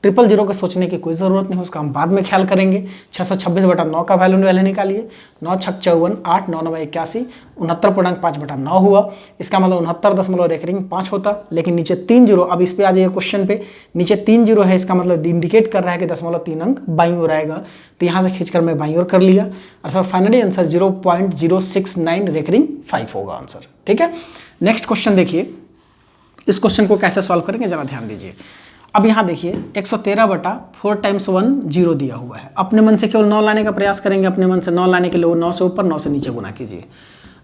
000 के सोचने की कोई ज़रूरत नहीं, उसका हम बाद में ख्याल करेंगे। 626/9 का वैल्यू पहले निकालिए, 9 छक 54 8, 9 9 81, 69.5/9 हुआ। इसका मतलब 69 रेकरिंग 5 होता, लेकिन नीचे 3 जीरो। अब इस पे आ जाइए क्वेश्चन पे, नीचे 3 जीरो है, इसका मतलब इंडिकेट कर रहा है कि 0.3 अंक बाईं ओर आएगा, तो यहाँ से खींचकर मैं बाईं ओर कर लिया, अर्थात फाइनली आंसर 0.069 रेकरिंग 5 होगा आंसर, ठीक है। नेक्स्ट क्वेश्चन देखिए, इस क्वेश्चन को कैसे सॉल्व करेंगे जरा ध्यान दीजिए। अब यहाँ देखिए 113/4 × 1 0 दिया हुआ है, अपने मन से केवल 9 लाने का प्रयास करेंगे। अपने मन से 9 लाने के लिए 9 से ऊपर 9 से नीचे गुना कीजिए,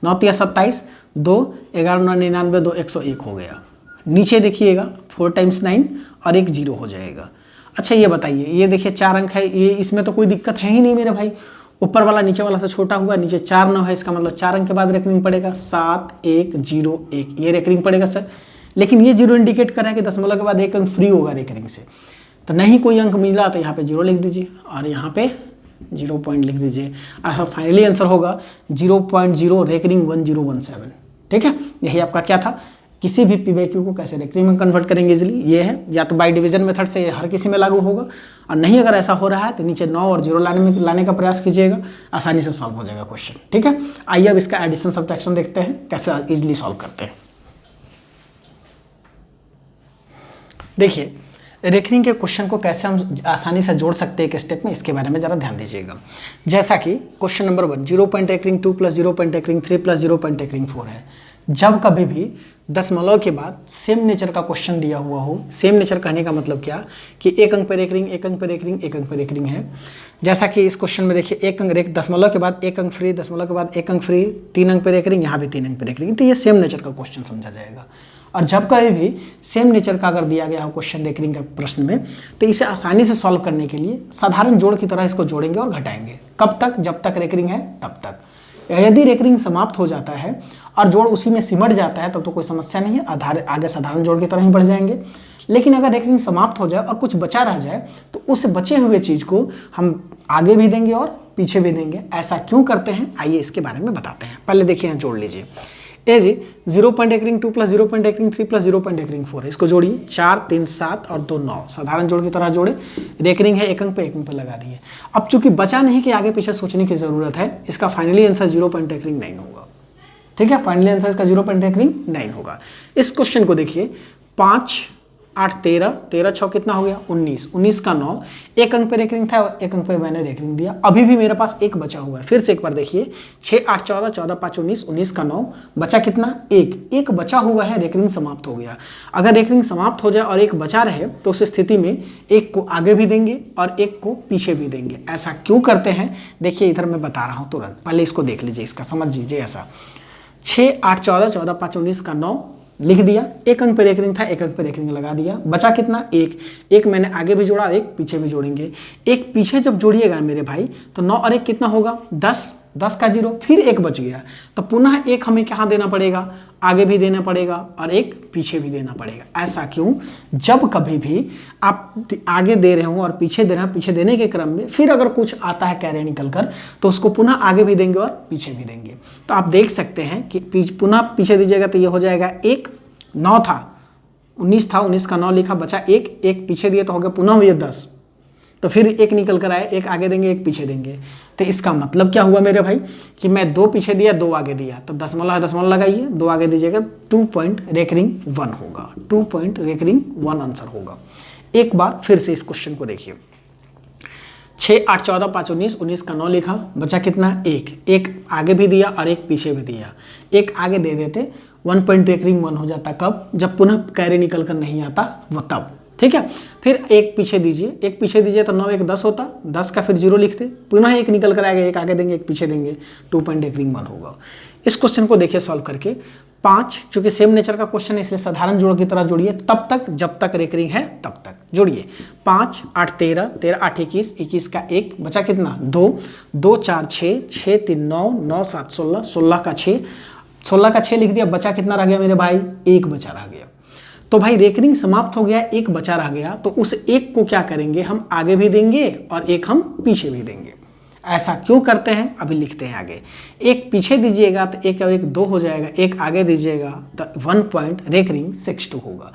9 × 27 2, 11 9 99 2 101 हो गया। नीचे देखिएगा 4 × 9 और एक 0 हो जाएगा। अच्छा ये बताइए, ये देखिए 4 अंक है, ये इसमें तो कोई दिक्कत है ही नहीं मेरे भाई, ऊपर वाला नीचे वाला से छोटा हुआ, नीचे 4 9 है, इसका मतलब 4 अंक के बाद रेकरिंग पड़ेगा 7 1 0 1, ये रेकरिंग पड़ेगा सर। लेकिन ये 0 इंडिकेट कर रहा है कि दशमलव के बाद 1 अंक फ्री होगा रेकरिंग से, तो नहीं कोई अंक मिला तो यहाँ पे 0 लिख दीजिए और यहाँ पे 0 पॉइंट लिख दीजिए। फाइनली आंसर होगा 0.0 रेकरिंग 1017, ठीक है। यही आपका क्या था, किसी भी PYQ को कैसे रेकरिंग में कन्वर्ट करेंगे इजीली, ये है। या तो बाय डिवीजन मेथड से हर किसी में लागू होगा, और नहीं अगर ऐसा हो रहा है तो नीचे 9 और 0 लाने का प्रयास कीजिएगा, आसानी से सॉल्व हो जाएगा क्वेश्चन, ठीक है। आइए अब इसका एडिशन सब्ट्रैक्शन देखते हैं कैसे इजीली सॉल्व करते हैं। देखिए रेकरिंग के क्वेश्चन को कैसे हम आसानी से जोड़ सकते हैं एक स्टेप में, इसके बारे में ज़रा ध्यान दीजिएगा। जैसा कि क्वेश्चन नंबर 1 0.रेकरिंग 2 + 0.रेकरिंग 3 + 0.रेकरिंग 4 है। जब कभी भी दशमलव के बाद सेम नेचर का क्वेश्चन दिया हुआ हो, सेम नेचर कहने का मतलब क्या कि 1 अंक पे रेकरिंग 1 अंक पे रेकरिंग 1 अंक पे रेकरिंग है। जैसा कि इस क्वेश्चन में देखिए 1 अंक दशमलव के बाद 1 अंक फ्री, दशमलव के बाद 1 अंक फ्री, 3 अंक पे रेकरिंग, यहाँ भी 3 अंक पे रेकरिंग, तो ये सेम नेचर का क्वेश्चन समझा जाएगा। और जब कभी भी सेम नेचर का अगर दिया गया हो क्वेश्चन रेकरिंग का प्रश्न में, तो इसे आसानी से सॉल्व करने के लिए साधारण जोड़ की तरह इसको जोड़ेंगे और घटाएंगे। कब तक? जब तक रेकरिंग है तब तक। यदि रेकरिंग समाप्त हो जाता है और जोड़ उसी में सिमट जाता है तब तो कोई समस्या नहीं है, आगे साधारण जोड़ की तरह ही बढ़ जाएंगे। लेकिन अगर रेकरिंग समाप्त हो जाए और कुछ बचा रह जाए तो उस बचे हुए चीज़ को हम आगे भी देंगे और पीछे भी देंगे। ऐसा क्यों करते हैं आइए इसके बारे में बताते हैं। पहले देखिए यहाँ जोड़ लीजिए, ए जी 0 पॉइंट एक रिंग 2 प्लस 0 पॉइंट एक रिंग 3 प्लस 0 पॉइंट एक रिंग 4 है। इसको जोड़िए 4 3 7 और 2 9, साधारण जोड़ की तरह जोड़े, रेकरिंग है एक अंक पे लगा दिए। अब चूंकि बचा नहीं कि आगे पीछे सोचने की जरूरत है, इसका फाइनली आंसर 0 पॉइंट एक रिंग 9 होगा। ठीक है, फाइनली आंसर इसका 0 पॉइंट एक रिंग 9 होगा। इस क्वेश्चन को देखिए 5 8 13 13 6 कितना हो गया 19, 19 का 9, एक अंक पे रेकरिंग था, एक अंक पे मैंने रेकरिंग दिया। अभी भी मेरे पास एक बचा हुआ है, फिर से एक बार देखिए 6 8 14 14 5 19, 19 का 9, बचा कितना एक बचा हुआ है, रेकरिंग समाप्त हो गया। अगर रेकरिंग समाप्त हो जाए और एक बचा रहे तो उस स्थिति में एक को आगे भी देंगे और एक को पीछे भी देंगे। ऐसा क्यों करते हैं देखिए, इधर मैं बता रहा हूँ तुरंत, पहले इसको देख लीजिए, इसका समझ लीजिए। ऐसा 6 8 14 14 5 19 का 9 लिख दिया, एक अंक पे रेकरिंग था, एक अंक पे रेकरिंग लगा दिया, बचा कितना एक मैंने आगे भी जोड़ा, एक पीछे भी जोड़ेंगे। एक पीछे जब जोड़िएगा मेरे भाई तो 9 और 1 कितना होगा 10, 10 का 0, फिर एक बच गया तो पुनः एक हमें कहाँ देना पड़ेगा, आगे भी देना पड़ेगा और एक पीछे भी देना पड़ेगा। ऐसा क्यों, जब कभी भी आप आगे दे रहे हो और पीछे दे रहे हैं, पीछे देने के क्रम में फिर अगर कुछ आता है कैरे निकल कर तो उसको पुनः आगे भी देंगे और पीछे भी देंगे। तो आप देख सकते हैं कि पुनः पीछे दीजिएगा तो ये हो जाएगा 1, 9 था 19 था, 19 का 9 लिखा, बचा एक पीछे दिए तो हो गया पुनः ये 10, तो फिर एक निकल कर आए, एक आगे देंगे एक पीछे देंगे। तो इसका मतलब क्या हुआ मेरे भाई कि मैं 2 पीछे दिया 2 आगे दिया, तो दशमलव लगाइए, 2 आगे दीजिएगा, 2 पॉइंट रेकरिंग 1 होगा, 2 पॉइंट रेकरिंग 1 आंसर होगा। एक बार फिर से इस क्वेश्चन को देखिए 6 8 14 5 19, 19 का 9 लिखा, बचा कितना एक आगे भी दिया और एक पीछे भी दिया, एक आगे दे देते 1 पॉइंट रेकरिंग 1 हो जाता। कब, जब पुनः कैरे निकल कर नहीं आता वो तब। ठीक है, फिर एक पीछे दीजिए तो 9 1 10 होता, 10 का फिर 0 लिखते, पुनः एक निकल कर आएगा, एक आगे देंगे एक पीछे देंगे, 2 पॉइंट रेकरिंग 1 होगा। इस क्वेश्चन को देखिए सॉल्व करके 5, चूंकि सेम नेचर का क्वेश्चन है इसलिए साधारण जोड़ की तरह जोड़िए, तब तक जब तक रेकरिंग है तब तक जोड़िए। 5 8 13 13 8 21, 21 का 1, बचा कितना 2, 2 4 6 6 3 9 9 7 16, 16 का 6, 16 का 6 लिख दिया, बचा कितना रह गया मेरे भाई, एक बचा रह गया। तो भाई रेकरिंग समाप्त हो गया, एक बचा रह गया, तो उस एक को क्या करेंगे, हम आगे भी देंगे और एक हम पीछे भी देंगे। ऐसा क्यों करते हैं अभी लिखते हैं आगे। एक पीछे दीजिएगा तो एक और एक 2 हो जाएगा, एक आगे दीजिएगा तो 1 पॉइंट रेकरिंग 62 होगा।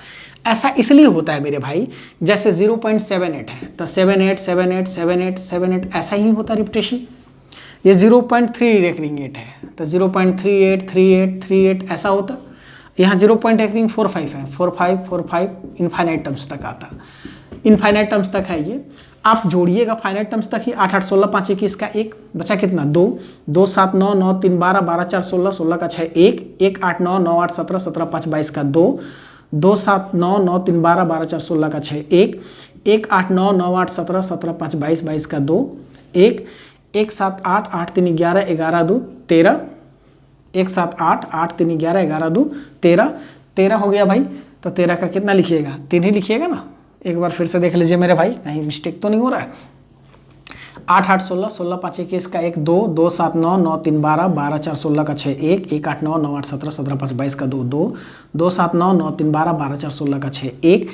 ऐसा इसलिए होता है मेरे भाई, जैसे 0.78 है तो 78 78 78 78 ऐसा ही होता है रिपीटेशन। ये 0.3 रेकरिंग 8 है तो 0.38 38 38 ऐसा होता। यहाँ 0.45 है, 45 45 इनफाइनाइट टर्म्स तक आता, इनफाइनाइट टर्म्स तक है ये। आप जोड़िएगा फाइनाइट टर्म्स तक ही, 8 8 16 5 21 का 1, बचा कितना 2, 2 7 9 9 3 12 12 4 16, 16 का 6 1, 1 8 9 9 8 17 17 5 22 का 2, 2 7 9 9 3 12 12 4 16 का 6 1, 1 8 9 9 8 17 17 5 22 22 का 2, 1 1 7 8 8 3 11 11 2 13, 1 7 8 8 3 11 11 2 13, 13 हो गया भाई। तो 13 का कितना लिखिएगा, 3 ही लिखिएगा ना। एक बार फिर से देख लीजिए मेरे भाई, कहीं मिस्टेक तो नहीं हो रहा है। 8 8 16 16 5 21 का 1 2, 2 7 9 9 3 12 12 4 16 का 6 1, 1 8 9 9 8 17 17 5 22 का 2 2, 2 7 9 9 3 12 12 4 16 का 6 1,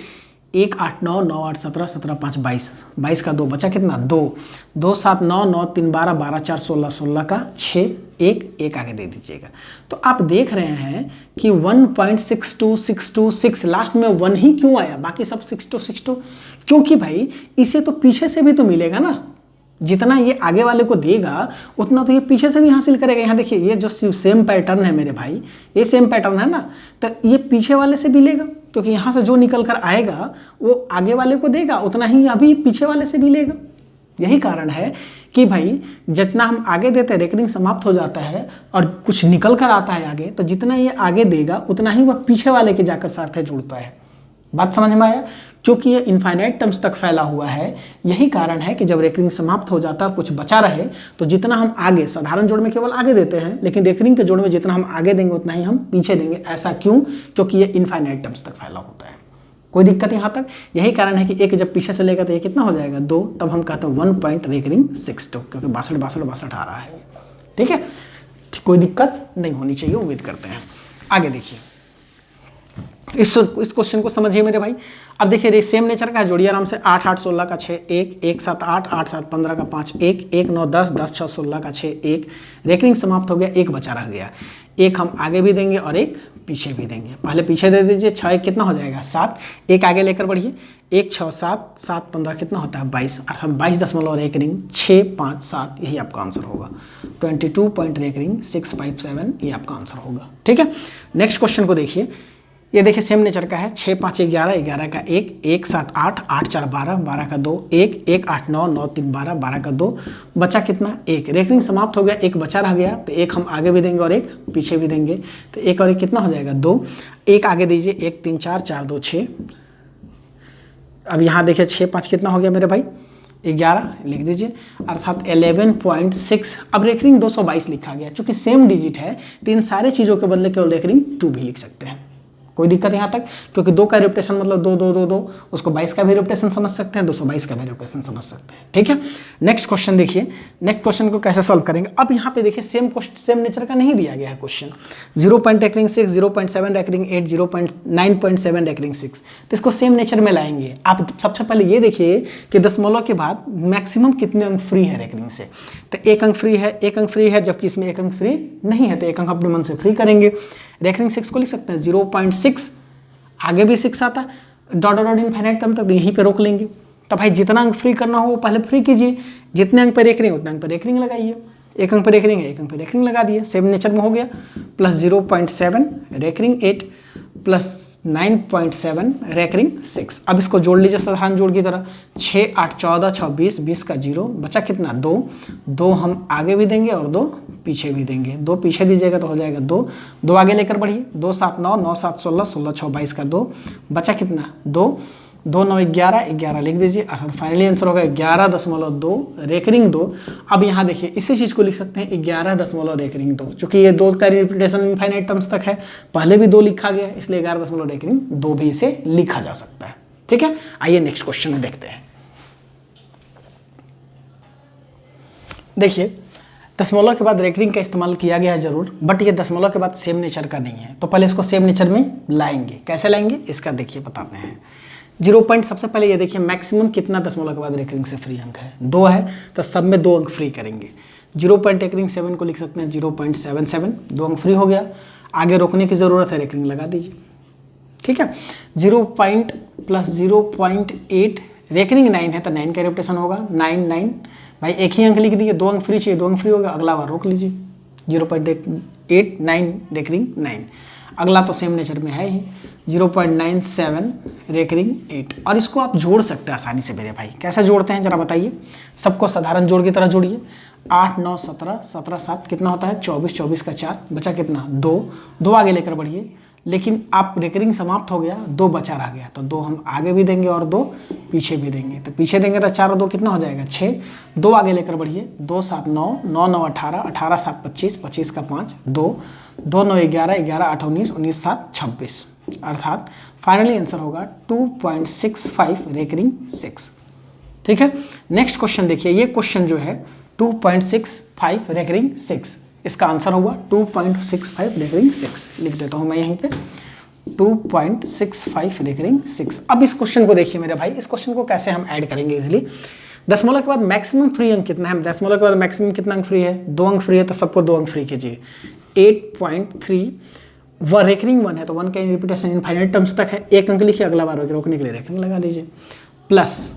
1 8 9 9 8 17 17 5 22 22 का 2, बचा कितना 2, 2 7 9 9 3 12 12 4 16 16 का 6 1, 1 आगे दे दीजिएगा। तो आप देख रहे हैं कि 1.62626 लास्ट में 1 ही क्यों आया, बाकी सब 6262, क्योंकि भाई इसे तो पीछे से भी तो मिलेगा ना, जितना ये आगे वाले को देगा उतना तो ये पीछे से भी हासिल करेगा। यहाँ देखिए ये जो सेम पैटर्न है मेरे भाई, ये सेम पैटर्न है ना, तो ये पीछे वाले से भी लेगा, क्योंकि यहाँ से जो निकल कर आएगा वो आगे वाले को देगा, उतना ही अभी पीछे वाले से भी लेगा। यही कारण है कि भाई जितना हम आगे देते हैं रेकरिंग समाप्त हो जाता है और कुछ निकल कर आता है आगे, तो जितना ये आगे देगा उतना ही वह पीछे वाले के जाकर साथ है जुड़ता है। बात समझ में आया, क्योंकि ये इनफाइनाइट टर्म्स तक फैला हुआ है। यही कारण है कि जब रेकरिंग समाप्त हो जाता है कुछ बचा रहे तो जितना हम आगे, साधारण जोड़ में केवल आगे देते हैं, लेकिन रेकरिंग के जोड़ में जितना हम आगे देंगे उतना ही हम पीछे देंगे। ऐसा क्यों, क्योंकि ये इनफाइनाइट टर्म्स तक फैला होता है। कोई दिक्कत यहाँ तक। यही कारण है कि एक जब पीछे से लेगा तो ये कितना हो जाएगा 2, तब हम कहते हैं 1.रेकरिंग 62, क्योंकि 62 62 62 आ रहा है। ठीक है, कोई दिक्कत नहीं होनी चाहिए, उम्मीद करते हैं। आगे देखिए इस क्वेश्चन को समझिए मेरे भाई। अब देखिए सेम नेचर का है, जोड़िए आराम से। 8 8 16 का 6 1, 1 7 8, 8 7 15 का 5 1, 1 9 10, 10 6 16 का 6 1। रेकरिंग समाप्त हो गया, एक बचा रह गया। एक हम आगे भी देंगे और एक पीछे भी देंगे। पहले पीछे दे दीजिए, 6 1 कितना हो जाएगा 7, एक आगे लेकर बढ़िए। 1 6 7, 7 15 कितना होता है 22, अर्थात 22 रेकरिंग 6 5 7, यही आपका आंसर होगा। 22 पॉइंट रेकरिंग 657, ये आपका आंसर होगा। ठीक है, नेक्स्ट क्वेश्चन को देखिए। ये देखिए सेम नेचर का है। 6 5 11, 11 का 1, 1 7 8, 8 4 12, 12 का 2 1, 1 8 9, 9 3 12, 12 का 2, बचा कितना 1। रेकरिंग समाप्त हो गया, एक बचा रह गया, तो एक हम आगे भी देंगे और एक पीछे भी देंगे। तो एक और एक कितना हो जाएगा 2, एक आगे दीजिए, 1 3 4, 4 2 6। अब यहाँ देखिए 6 5 कितना हो गया मेरे भाई 11, लिख दीजिए, अर्थात 11.6। अब रेकरिंग 222 लिखा गया, चूंकि सेम डिजिट है तो इन सारे चीज़ों के बदले केवल रेकरिंग 2 भी लिख सकते हैं। कोई दिक्कत यहाँ तक, क्योंकि 2 का रिपीटेशन मतलब 2 2 2 2, उसको 22 का भी रिपीटेशन समझ सकते हैं, 222 का भी रिपीटेशन समझ सकते हैं। ठीक है, नेक्स्ट क्वेश्चन देखिए। नेक्स्ट क्वेश्चन को कैसे सॉल्व करेंगे। अब यहाँ पे देखिए सेम नेचर का नहीं दिया गया है क्वेश्चन। 0.6, 0.7 रेकरिंग 8, 0.9.7 रेकरिंग 6, तो इसको सेम नेचर में लाएंगे। आप सबसे पहले ये देखिए कि दशमलव के बाद मैक्सिमम कितने अंक फ्री है रेकरिंग से। तो एक अंक फ्री है, एक अंक फ्री है, जबकि इसमें एक अंक फ्री नहीं है, तो एक अंक अपने मन से फ्री करेंगे। रेकरिंग 6 को लिख सकते हैं 0.6, आगे भी 6 आता है, डॉट डॉट इनफाइनाइट टर्म तक यहीं पे रोक लेंगे। तो भाई जितना अंक फ्री करना हो वो पहले फ्री कीजिए, जितने अंक पर रेकरिंग उतने अंक पर रेकरिंग लगाइए। एक अंक पर रेकरिंग है, एक अंक पर रेकरिंग लगा दिए, सेम नेचर में हो गया। Plus 0.7 recurring 8 plus 9.7 recurring 6। अब इसको जोड़ लीजिए साधारण जोड़ की तरह। 6 8 14, 6 20, 20 का 0, बचा कितना 2, 2 हम आगे भी देंगे और 2 पीछे भी देंगे। 2 पीछे दीजिएगा तो हो जाएगा 2, 2 आगे लेकर बढ़िए। 2 7 9, 9 7 16, 16 6 22 का 2, बचा कितना 2, 2 9 11, 11 लिख दीजिए, अर्थात फाइनली आंसर होगा 11.2 रेकरिंग 2। अब यहाँ देखिए इसी चीज़ को लिख सकते हैं 11 रेकरिंग 2, चूँकि ये 2 का रिपीटेशन इनफाइनाइट टर्म्स तक है, पहले भी 2 लिखा गया, इसलिए 11 रेकरिंग 2 भी इसे लिखा जा सकता है। ठीक है, आइए नेक्स्ट क्वेश्चन देखते हैं। देखिए दशमलव के बाद रेकरिंग का इस्तेमाल किया गया है जरूर, बट ये दशमलव के बाद सेम नेचर का नहीं है, तो पहले इसको सेम नेचर में लाएंगे। कैसे लाएंगे इसका देखिए बताते हैं। 0 पॉइंट, सबसे पहले ये देखिए मैक्सिमम कितना दशमलव के बाद रेकरिंग से फ्री अंक है, 2 है, तो सब में 2 अंक फ्री करेंगे। 0.7 को लिख सकते हैं 0.77, 2 अंक फ्री हो गया। आगे रोकने की ज़रूरत है, रेकरिंग लगा दीजिए। ठीक है, 0 पॉइंट प्लस 0.8 रेकरिंग 9 है, तो 9 का रिपीटेशन होगा 9 9। भाई एक ही अंक लिख दिए, 2 अंक फ्री चाहिए, 2 अंक फ्री होगा, अगला बार रोक लीजिए। 0.89 रेकरिंग 9, अगला तो सेम नेचर में है ही 0.97 रेकरिंग 8। और इसको आप जोड़ सकते हैं आसानी से मेरे भाई। कैसे जोड़ते हैं जरा बताइए, सबको साधारण जोड़ की तरह जोड़िए। 8 9 17, 17 7 कितना होता है 24, 24 का 4, बचा कितना 2, 2 आगे लेकर बढ़िए। लेकिन आप रेकरिंग समाप्त हो गया, 2 बचा रह गया, तो 2 हम आगे भी देंगे और 2 पीछे भी देंगे। तो पीछे देंगे तो 4 और 2 कितना हो जाएगा 6, 2 आगे लेकर बढ़िए। 2 7 9, 9 9 18, 18 7 25, 25 का 5, 2 2 9 11, 11 8 19, 19 7 26, अर्थात फाइनली आंसर होगा 2.65 रेकरिंग 6। ठीक है, नेक्स्ट क्वेश्चन देखिए। ये क्वेश्चन जो है 2.65 रेकरिंग 6, इसका आंसर होगा 2.65 रेकरिंग 6। लिख देता हूं मैं यहीं पे 2.65 रेकरिंग 6। अब इस क्वेश्चन को देखिए मेरे भाई, इस क्वेश्चन को कैसे हम ऐड करेंगे इजीली। दशमलव के बाद मैक्सिमम फ्री अंक कितना है, दशमलव के बाद मैक्सिमम कितना अंक फ्री है, 2 अंक फ्री है, तो सबको 2 अंक फ्री कीजिए। 8.3 वह रेकरिंग 1 है, तो 1 का रिपीटेशन इनफाइनाइट टर्म्स तक है, 1 अंक लिखिए, अगला बार रोकने के लिए रेकरिंग लगा दीजिए। प्लस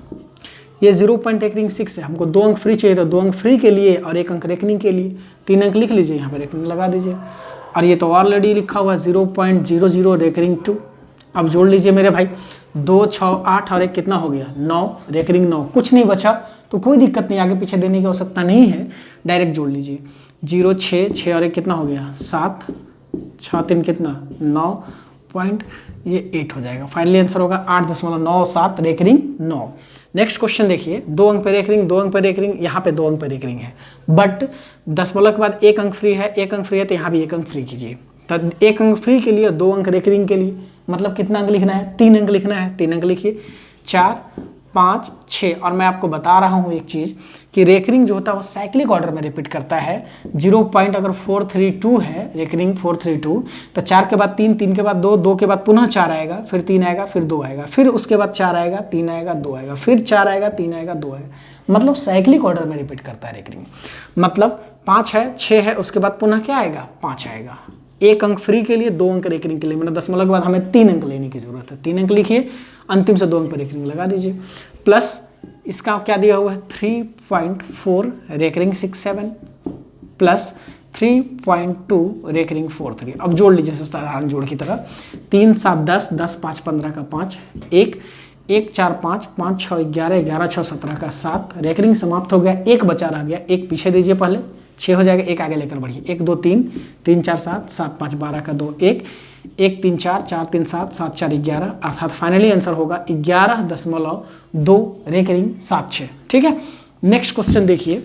ये 0.6 है, हमको 2 अंक फ्री चाहिए, तो 2 अंक फ्री के लिए और 1 अंक रेकरिंग के लिए, 3 अंक लिख लीजिए, यहाँ पर रेकरिंग लगा दीजिए। और ये तो ऑलरेडी लिखा हुआ है 0.00 रेकरिंग 2। अब जोड़ लीजिए मेरे भाई, 2 6 8 और 1 कितना हो गया 9, रेकरिंग 9, कुछ नहीं बचा तो कोई दिक्कत नहीं, आगे पीछे देने की आवश्यकता नहीं है, डायरेक्ट जोड़ लीजिए। 0 6 6 और 1 कितना हो गया 7, 6 3 कितना 9 पॉइंट, ये 8 हो जाएगा। फाइनली आंसर होगा 8.97 रेकरिंग 9। नेक्स्ट क्वेश्चन देखिए, 2 अंक पर रेकरिंग, 2 अंक पर रेकरिंग, यहाँ पे 2 अंक पर रेकरिंग है, बट दशमलव के बाद 1 अंक फ्री है, 1 अंक फ्री है, तो यहाँ भी 1 अंक फ्री कीजिए। तो 1 अंक फ्री के लिए 2 अंक रेकरिंग के लिए, मतलब कितना अंक लिखना है 3 अंक लिखना है, 3 अंक लिखिए। 4 5, 6। और मैं आपको बता रहा हूँ एक चीज़ कि रेकरिंग जो होता है वो साइक्लिक ऑर्डर में रिपीट करता है। 0 पॉइंट अगर 432 है, रेकरिंग 432, तो 4 के बाद 3, 3 के बाद 2, 2 के बाद पुनः 4 आएगा, फिर 3 आएगा, फिर 2 आएगा, फिर उसके बाद 4 आएगा, 3 आएगा, 2 आएगा, फिर 4 आएगा, 3 आएगा, 2 आएगा। मतलब साइक्लिक ऑर्डर में रिपीट करता है रेकरिंग। मतलब 5 है, 6 है, उसके बाद पुनः क्या आएगा, 5 आएगा। 1 अंक फ्री के लिए, 2 अंक रेकरिंग के लिए, मतलब दशमलव के बाद हमें 3 अंक लेने की जरूरत है। 3 अंक लिखिए, अंतिम से 2 अंक पर रेकरिंग लगा दीजिए। प्लस इसका क्या दिया हुआ है, 3.4 रेकरिंग 67 प्लस 3.2 रेकरिंग 43। अब जोड़ लीजिए साधारण जोड़ की तरह। 3 7 10, 10 5 15 का 5, 1 1 4 5, 5 6 11, 11 6 17 का 7। रेकरिंग समाप्त हो गया, 1 बचा रह गया, 1 पीछे दीजिए, पहले 6 हो जाएगा, 1 आगे लेकर बढ़िए। 1 2 3, 3 4 7, 7 5 12 का 2, 1 1 3 4, 4 3 7, 7 4 11, अर्थात फाइनली आंसर होगा 11.2 रेकरिंग 76। ठीक है, नेक्स्ट क्वेश्चन देखिए।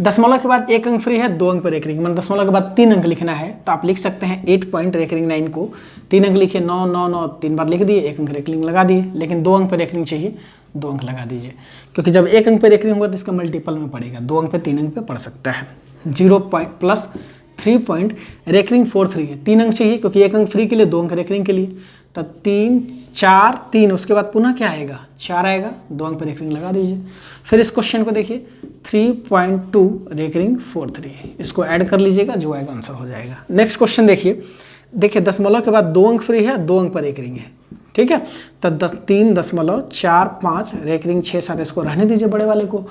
दशमलव के बाद 1 अंक फ्री है, 2 अंक पर रेकरिंग, मतलब दशमलव के बाद 3 अंक लिखना है, तो आप लिख सकते हैं 8 पॉइंट रेकरिंग 9 को 3 अंक लिखिए, 9 9 9 3 बार लिख दिए, 1 अंक रेकरिंग लगा दिए। लेकिन 2 अंक पर रेकरिंग चाहिए, 2 अंक लगा दीजिए, क्योंकि जब 1 अंक पर रेकरिंग होगा तो इसका मल्टीपल में पड़ेगा, 2 अंक पे 3 अंक पे पड़ सकता है। 0 पॉइंट प्लस 3 पॉइंट रेकरिंग 43 है, 3 अंक चाहिए क्योंकि 1 अंक फ्री के लिए, 2 अंक रेकरिंग के लिए, तो 3 4 3, उसके बाद पुनः क्या आएगा, 4 आएगा, 2 अंक पर रेकरिंग लगा दीजिए। फिर इस क्वेश्चन को देखिए, 3.2 रेकरिंग 43, इसको ऐड कर लीजिएगा, जो आएगा आंसर हो जाएगा। नेक्स्ट क्वेश्चन देखिए, दशमलव के बाद 2 अंक फ्री है, 2 अंक पर रेकरिंग है। ठीक है, तो 3.45 रेकरिंग 6 7, इसको रहने दीजिए बड़े वाले को।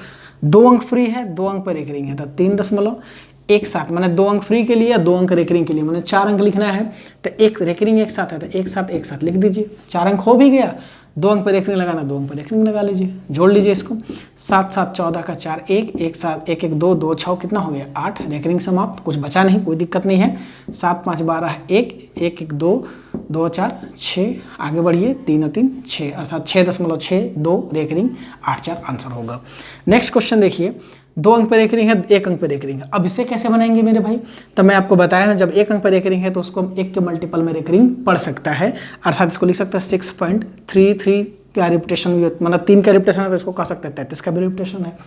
2 अंक फ्री है, 2 अंक पर रेकरिंग है, तो 3.17, मैंने 2 अंक फ्री के लिए या 2 अंक रेकरिंग के लिए, मैंने 4 अंक लिखना है, तो एक रेकरिंग एक साथ है, तो एक साथ लिख दीजिए। 4 अंक हो भी गया, 2 अंक पर रेकरिंग लगाना, 2 अंक पर रेकरिंग लगा लीजिए, जोड़ लीजिए इसको। 7 7 14 का 4, 1 1 7 1 1 2 2 6, कितना हो गया, 8। रेकरिंग समाप्त, कुछ बचा नहीं, कोई दिक्कत नहीं है। 7 5 12 1 1 1 2 2 4 6, आगे बढ़िए, 3 और 3 6, अर्थात 6.62 रेकरिंग 84 आंसर होगा। नेक्स्ट क्वेश्चन देखिए, 2 अंक पर रेकरिंग है, 1 अंक पर रेकरिंग है। अब इसे कैसे बनाएंगे मेरे भाई, तो मैं आपको बताया ना, जब 1 अंक पर रेकरिंग है तो उसको हम 1 के मल्टीपल में रेकरिंग पढ़ सकता है, अर्थात इसको लिख सकता है 6.33 का रिपीटेशन भी, मतलब 3 का रिपीटेशन है तो इसको कह सकते हैं 33 का भी रिपीटेशन है,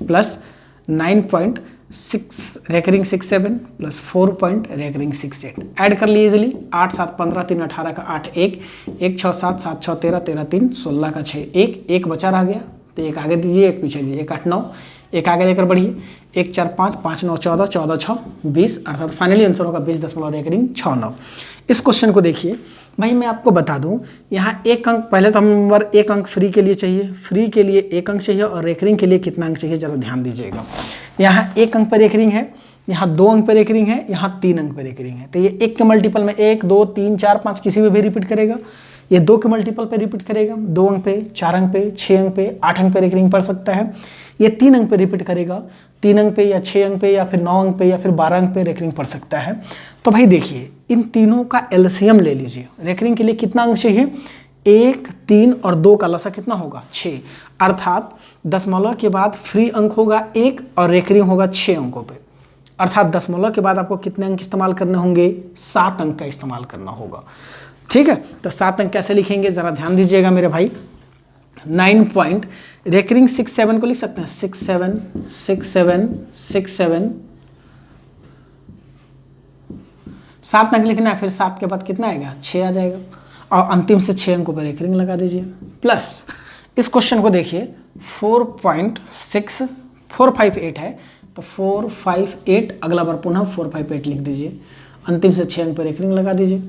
plus 9.6 recurring 67 plus 4 point recurring 68, add कर लिए इजिली। 8 7 15 3 18 का 8, 1 1 6 7 7 6 13 13 3 16 का 6, 1 बचा रह गया, तो 1 आगे दीजिए, 1 पीछे दीजिए, 1 8 9, 1 आगे लेकर बढ़िए, 1 4 5 5 9 14 14 6 20, अर्थात फाइनली आंसर होगा 20 रेकरिंग 69। इस क्वेश्चन को देखिए भाई, मैं आपको बता दूं, यहाँ 1 अंक, पहले तो नंबर 1 अंक फ्री के लिए चाहिए, फ्री के लिए 1 अंक चाहिए, और रेकरिंग के लिए कितना अंक चाहिए जरा ध्यान दीजिएगा। यहाँ 1 अंक पर रेकरिंग है, यहाँ 2 अंक पर रेकरिंग है, यहाँ 3 अंक पर रेकरिंग है, तो ये 1 के मल्टीपल में 1 2 3 4 5 किसी में भी रिपीट करेगा, ये 2 के मल्टीपल पे रिपीट करेगा, 2 अंक पे, 4 अंक पे, 6 अंक पे, 8 अंक पे रेकरिंग पढ़ सकता है। ये 3 अंक पे रिपीट करेगा, 3 अंक पे या 6 अंक पे या फिर 9 अंक पे या फिर 12 अंक पे रेकरिंग पढ़ सकता है। तो भाई देखिए, इन तीनों का एलसीएम ले लीजिए। रेकरिंग के लिए कितना अंक चाहिए, 1 3 और 2 का लसा कितना होगा, 6, अर्थात दशमलव के बाद फ्री अंक होगा 1 और रेकरिंग होगा 6 अंकों पे, अर्थात दशमलव के बाद आपको कितने अंक इस्तेमाल करने होंगे, 7 अंक का इस्तेमाल करना होगा। ठीक है, तो 7 अंक कैसे लिखेंगे जरा ध्यान दीजिएगा मेरे भाई। 9 पॉइंट रेकरिंग 67 को लिख सकते हैं 67 67 67, 7 अंक लिखना है, फिर 7 के बाद कितना आएगा, 6 आ जाएगा, और अंतिम से 6 अंकों पर रेकरिंग लगा दीजिए। प्लस इस क्वेश्चन को देखिए, 4.6458 है, तो 458, अगला बार पुनः 458 लिख दीजिए, अंतिम से 6 अंक पर रेकरिंग लगा दीजिए।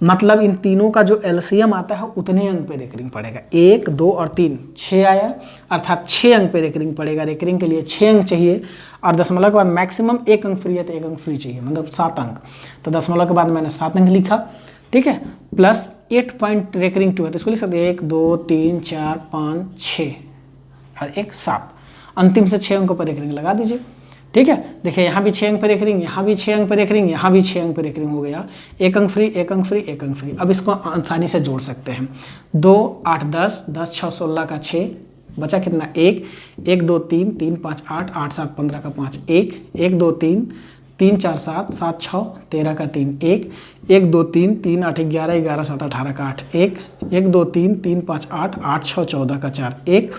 मतलब इन तीनों का जो एलसीएम आता है उतने अंक पे रेकरिंग पड़ेगा, 1 2 और 3, 6 आया, अर्थात 6 अंक पे रेकरिंग पड़ेगा। रेकरिंग के लिए 6 अंक चाहिए, और दशमलव के बाद मैक्सिमम 1 अंक फ्री है, तो 1 अंक फ्री चाहिए, मतलब 7 अंक, तो दशमलव के बाद मैंने 7 अंक लिखा। ठीक है, प्लस 8 पॉइंट रेकरिंग 2 है, तो इसको लिख सकते हैं 1 2 3 4 5 6 और 1 7, अंतिम से 6 अंकों पर रेकरिंग लगा दीजिए। ठीक है, देखिए यहाँ भी 6 अंक पर रेकरिंग, यहाँ भी 6 अंक पर रेकरिंग, यहाँ भी 6 अंक पर रेकरिंग हो गया, 1 अंक फ्री 1 अंक फ्री 1 अंक फ्री। अब इसको आसानी से जोड़ सकते हैं, 2 8 10 10 6 16 का 6, बचा कितना, 1 1 2 3 3 5 8 8 7 15 का 5, 1 1 2 3 3 4 7, 7 6 13 का 3 1, 1 2 3, 3 8 11, 11 7 18 का 8 1, 1 2 3, 3 5 8, 8 6 14 का 4 1,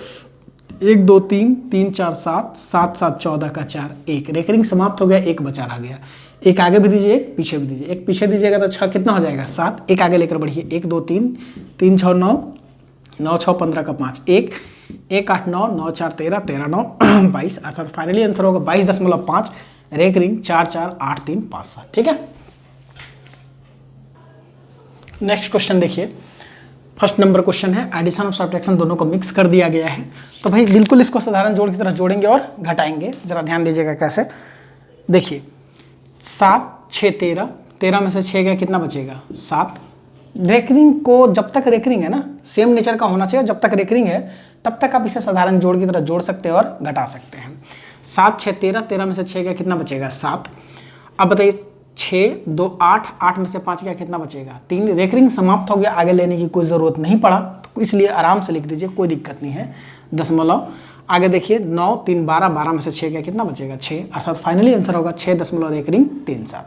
1 2 3, 3 4 7, 7 7 14 का 4 1। रेकरिंग समाप्त हो गया, एक बचा रह गया। एक आगे भी दीजिए, एक पीछे भी दीजिए। एक पीछे दीजिएगा तो 6 कितना हो जाएगा 7, एक आगे लेकर बढ़िए 1 2 3, 3 6 9, 9 6 15 का 5 1, 1 8 9, 9 4 13, 13 9 22, अर्थात फाइनली आंसर होगा 22.5। रेकरिंग 4 4 8 3 5 7। ठीक है, नेक्स्ट क्वेश्चन देखिए। फर्स्ट नंबर क्वेश्चन है, एडिशन और सब्ट्रैक्शन दोनों को मिक्स कर दिया गया है। तो भाई बिल्कुल इसको साधारण जोड़ की तरह जोड़ेंगे और घटाएंगे। जरा ध्यान दीजिएगा कैसे। देखिए 7 6 13, 13 में से 6 गया, कितना बचेगा 7। रेकरिंग को जब तक रेकरिंग है ना, सेम नेचर का होना चाहिए। जब तक रेकरिंग है तब तक आप इसे साधारण जोड़ की तरह जोड़ सकते हैं और घटा सकते हैं। 7 6 13, 13 में से 6 गया, कितना बचेगा 7। अब बताइए 6 2 8, 8 में से 5 गया, कितना बचेगा 3। रेकरिंग समाप्त हो गया, आगे लेने की कोई ज़रूरत नहीं पड़ा, तो इसलिए आराम से लिख दीजिए, कोई दिक्कत नहीं है। दशमलव आगे देखिए 9 3 12, 12 में से 6 गया, कितना बचेगा 6, अर्थात फाइनली आंसर होगा 6.37।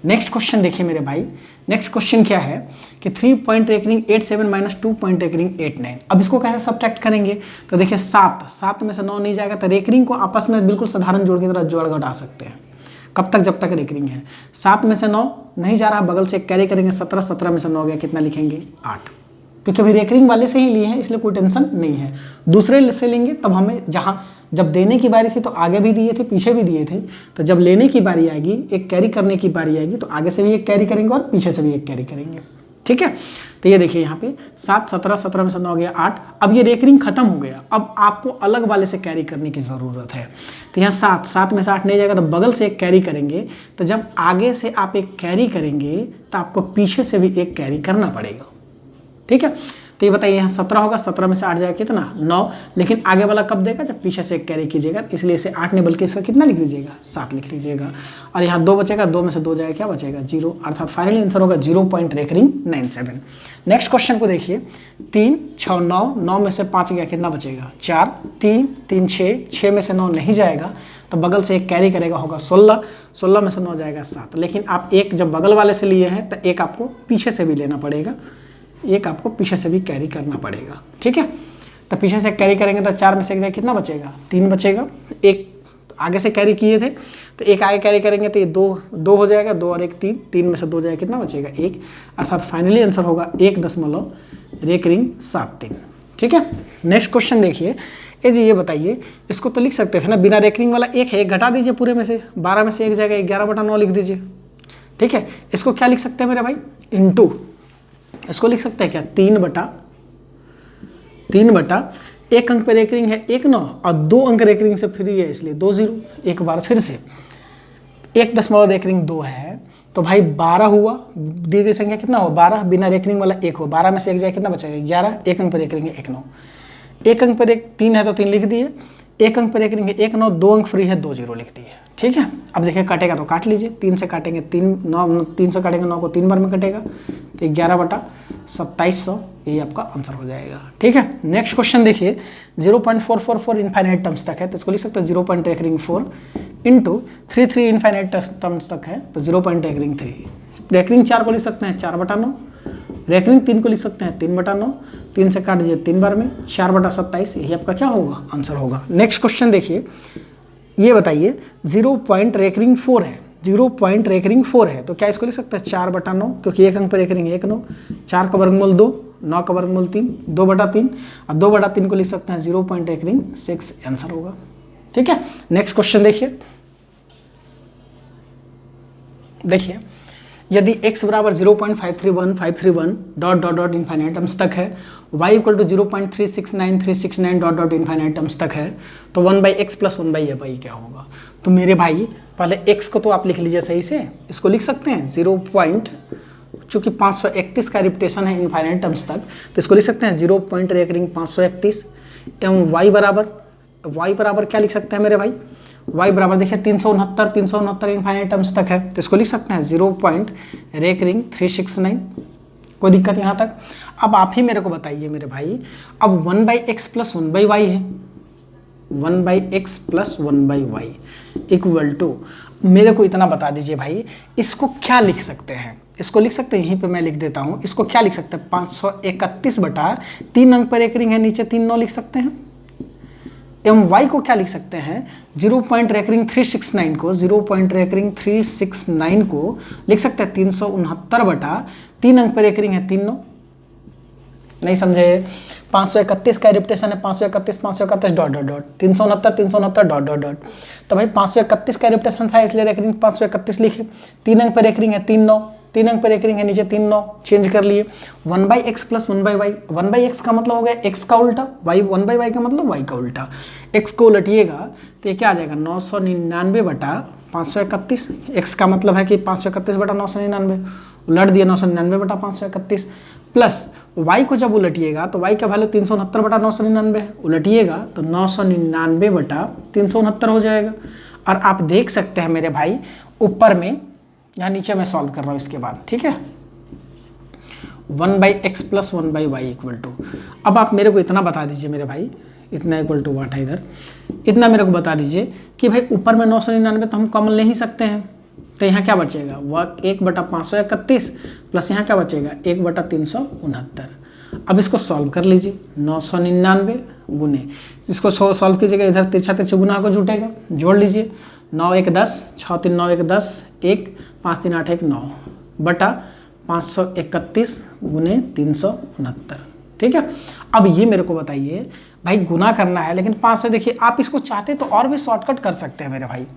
नेक्स्ट क्वेश्चन देखिए मेरे भाई। नेक्स्ट क्वेश्चन क्या है कि 3 point recurring 87 minus 2 point recurring 89। अब इसको कैसे सब्ट्रैक्ट करेंगे, तो देखिए 7 में से 9 नहीं जाएगा, तो रेकरिंग को आपस में बिल्कुल साधारण जोड़ की तरह जोड़ घटा सकते हैं। कब तक, जब तक रेकरिंग है। 7 में से 9 नहीं जा रहा, बगल से कैरी करेंगे 17, 17 में से 9 गया, कितना लिखेंगे 8, क्योंकि अभी रेकरिंग वाले से ही लिए हैं इसलिए कोई टेंशन नहीं है। दूसरे से लेंगे तब हमें जब देने की बारी थी तो आगे भी दिए थे पीछे भी दिए थे, तो जब लेने की बारी आएगी, एक कैरी करने की बारी आएगी, तो आगे से भी एक कैरी करेंगे और पीछे से भी एक कैरी करेंगे। ठीक है, तो ये देखिए यहाँ पे 7 17, 17 में से 9 गया 8। अब ये रेकरिंग खत्म हो गया, अब आपको अलग वाले से कैरी करने की ज़रूरत है। तो यहाँ 7 में से 8 नहीं जाएगा, तो बगल से एक कैरी करेंगे। तो जब आगे से आप एक कैरी करेंगे तो आपको पीछे से भी एक कैरी करना पड़ेगा। ठीक है, तो ये बताइए यहाँ 17 होगा, 17 में से 8 जाएगा कितना 9, लेकिन आगे वाला कब देगा, जब पीछे से एक कैरी कीजिएगा, इसलिए इसे 8 नहीं बल्कि इसका कितना लिख लीजिएगा 7 लिख लीजिएगा। और यहाँ 2 बचेगा, 2 में से 2 जाएगा, क्या बचेगा 0, अर्थात फाइनली आंसर होगा 0.97। नेक्स्ट क्वेश्चन को देखिए। 3 6 9, 9 में से 5 गया, कितना बचेगा 4, 3 3 6, 6 में से 9 नहीं जाएगा, तो बगल से एक कैरी करेगा, होगा 16, 16 में से 9 जाएगा 7। लेकिन आप एक जब बगल वाले से लिए हैं तो एक आपको पीछे से भी लेना पड़ेगा, एक आपको पीछे से भी कैरी करना पड़ेगा। ठीक है, तो पीछे से कैरी करेंगे तो 4 में से एक जाए, कितना बचेगा 3 बचेगा। एक आगे से कैरी किए थे तो एक आगे कैरी करेंगे तो ये 2 हो जाएगा, 2 और 1 3, 3 में से 2 जाएगा, कितना बचेगा 1, अर्थात फाइनली आंसर होगा 1.73। ठीक है, नेक्स्ट क्वेश्चन देखिए। जी ये बताइए, इसको तो लिख सकते थे ना, बिना रेकरिंग वाला 1 है, 1 घटा दीजिए पूरे में से, 12 में से 1 जाएगा, 11/9 लिख दीजिए। ठीक है, इसको क्या लिख सकते हैं मेरे भाई, इनटू, इसको लिख सकते हैं क्या 3 बटा 1 अंक पे रेकरिंग है 1 9 और 2 अंक रेकरिंग से फ्री है, इसलिए 2 0। एक बार फिर से 1 रेकरिंग 2 है, तो भाई 12 हुआ, दी गई संख्या कितना हुआ 12, बिना रेकरिंग वाला 1 हो, 12 में से 1 जाए, कितना बचेगा 11, 1 अंक पे रेकरिंग है 1 9, 1 अंक पर 3 है तो 3 लिख दिए, 1 अंक पे रेकरिंग है 1 9, 2 अंक फ्री है 2 0 लिख दिए। ठीक है, अब देखिए कटेगा तो काट लीजिए, 3 से काटेंगे 3 से काटेंगे 9 को 3 बार में कटेगा, तो 11/2700 यही आपका आंसर हो जाएगा। ठीक है, नेक्स्ट क्वेश्चन देखिए। 0.444 इनफाइनाइट टर्म्स तक है, तो इसको लिख सकते हैं 0.4 इंटू 3 इनफाइनाइट टर्म्स तक है, तो 0.3। रेकरिंग 4 को लिख सकते हैं 4/9, रेकरिंग 3 को लिख सकते हैं 3/9, 3 से काट दीजिए 3 बार में, 4/27 यही आपका क्या होगा आंसर होगा। नेक्स्ट क्वेश्चन देखिए, ये बताइए 0.4 है, 0.4 है, तो क्या इसको लिख सकते हैं 4/9, क्योंकि 1 अंक पर रेकरिंग 1 9, 4 का वर्गमूल 2, 9 का वर्गमूल 3, 2/3, और 2/3 को लिख सकते हैं 0.6 आंसर होगा। ठीक है, नेक्स्ट क्वेश्चन देखिए, यदि x बराबर 0.531531 डॉट इनफाइनाइट टर्म्स तक है, y equal to 0.369369 dot infinite terms तक है, तो 1/x प्लस 1/y क्या होगा। तो मेरे भाई पहले x को तो आप लिख लीजिए सही से, इसको लिख सकते हैं 0. चूँकि 531 का रिपीटेशन है इनफाइनाइट टर्म्स तक, तो इसको लिख सकते हैं 0.531 एवं y बराबर क्या लिख सकते हैं मेरे भाई, y बराबर देखिए 369 इनफाइनाइट टर्म्स तक है, तो इसको लिख सकते हैं 0.369। कोई दिक्कत यहाँ तक। अब आप ही मेरे को बताइए मेरे भाई, अब 1/x प्लस 1/y है, 1/x plus 1/y equal to, मेरे को इतना बता दीजिए भाई, इसको क्या लिख सकते हैं? इसको लिख सकते हैं, यहीं पे मैं लिख देता हूँ, इसको क्या लिख सकते हैं? 531 बटा 3 अंक पर एक रिंग है, नीचे 3 9 लिख सकते हैं। एवं y को क्या लिख सकते हैं? 0.369 को 0.369 को लिख सकते हैं 369 बटा 3 अंक पर एक रिंग है 3 9। नहीं समझे? 531 का रिपीटेशन है 531 531 dot dot dot 369 369 dot dot dot. तो भाई 531 का रिपीटेशन था इसलिए एक रिंग 531 लिखे। 3 अंक पर एक रिंग है 3 9, 3 अंक पर एक रिंग है नीचे 3 9 चेंज कर लिए। 1/x प्लस 1/y, 1/x का मतलब हो गया x का उल्टा, y 1/y का मतलब y का उल्टा। x को उलटिएगा तो ये क्या आ जाएगा? 999 बटा 531। x का मतलब है कि 531 बटा 999, उलट दिया 999 बटा 531 प्लस y को जब उलटिएगा तो y का वैल्यू 369 बटा 999 है, उलटिएगा तो 999 बटा 369 हो जाएगा। और आप देख सकते हैं मेरे भाई ऊपर में, यहाँ नीचे मैं सॉल्व कर रहा हूँ इसके बाद, ठीक है। 1/x plus 1/y equal to, अब आप मेरे को इतना बता दीजिए मेरे भाई, इतना इक्वल टू वाट है इधर, इतना मेरे को बता दीजिए कि भाई ऊपर में 999 तो हम कॉमन ले ही सकते हैं, तो यहाँ क्या बचेगा? वह 1 बटा 531 प्लस यहाँ क्या बचेगा? 1 बटा 369। अब इसको सॉल्व कर लीजिए। 999 गुने, इसको सॉल्व कीजिएगा, इधर तिरछा तिरछा गुना को जुटेगा, जोड़ लीजिए। 9 1 10, 6 3 9 1 10, 1 5 3 8 1 9 बटा 531 गुने 369, ठीक है। अब ये मेरे को बताइए भाई, गुना करना है लेकिन 5 से, देखिए आप इसको चाहते तो और भी शॉर्टकट कर सकते हैं मेरे भाई,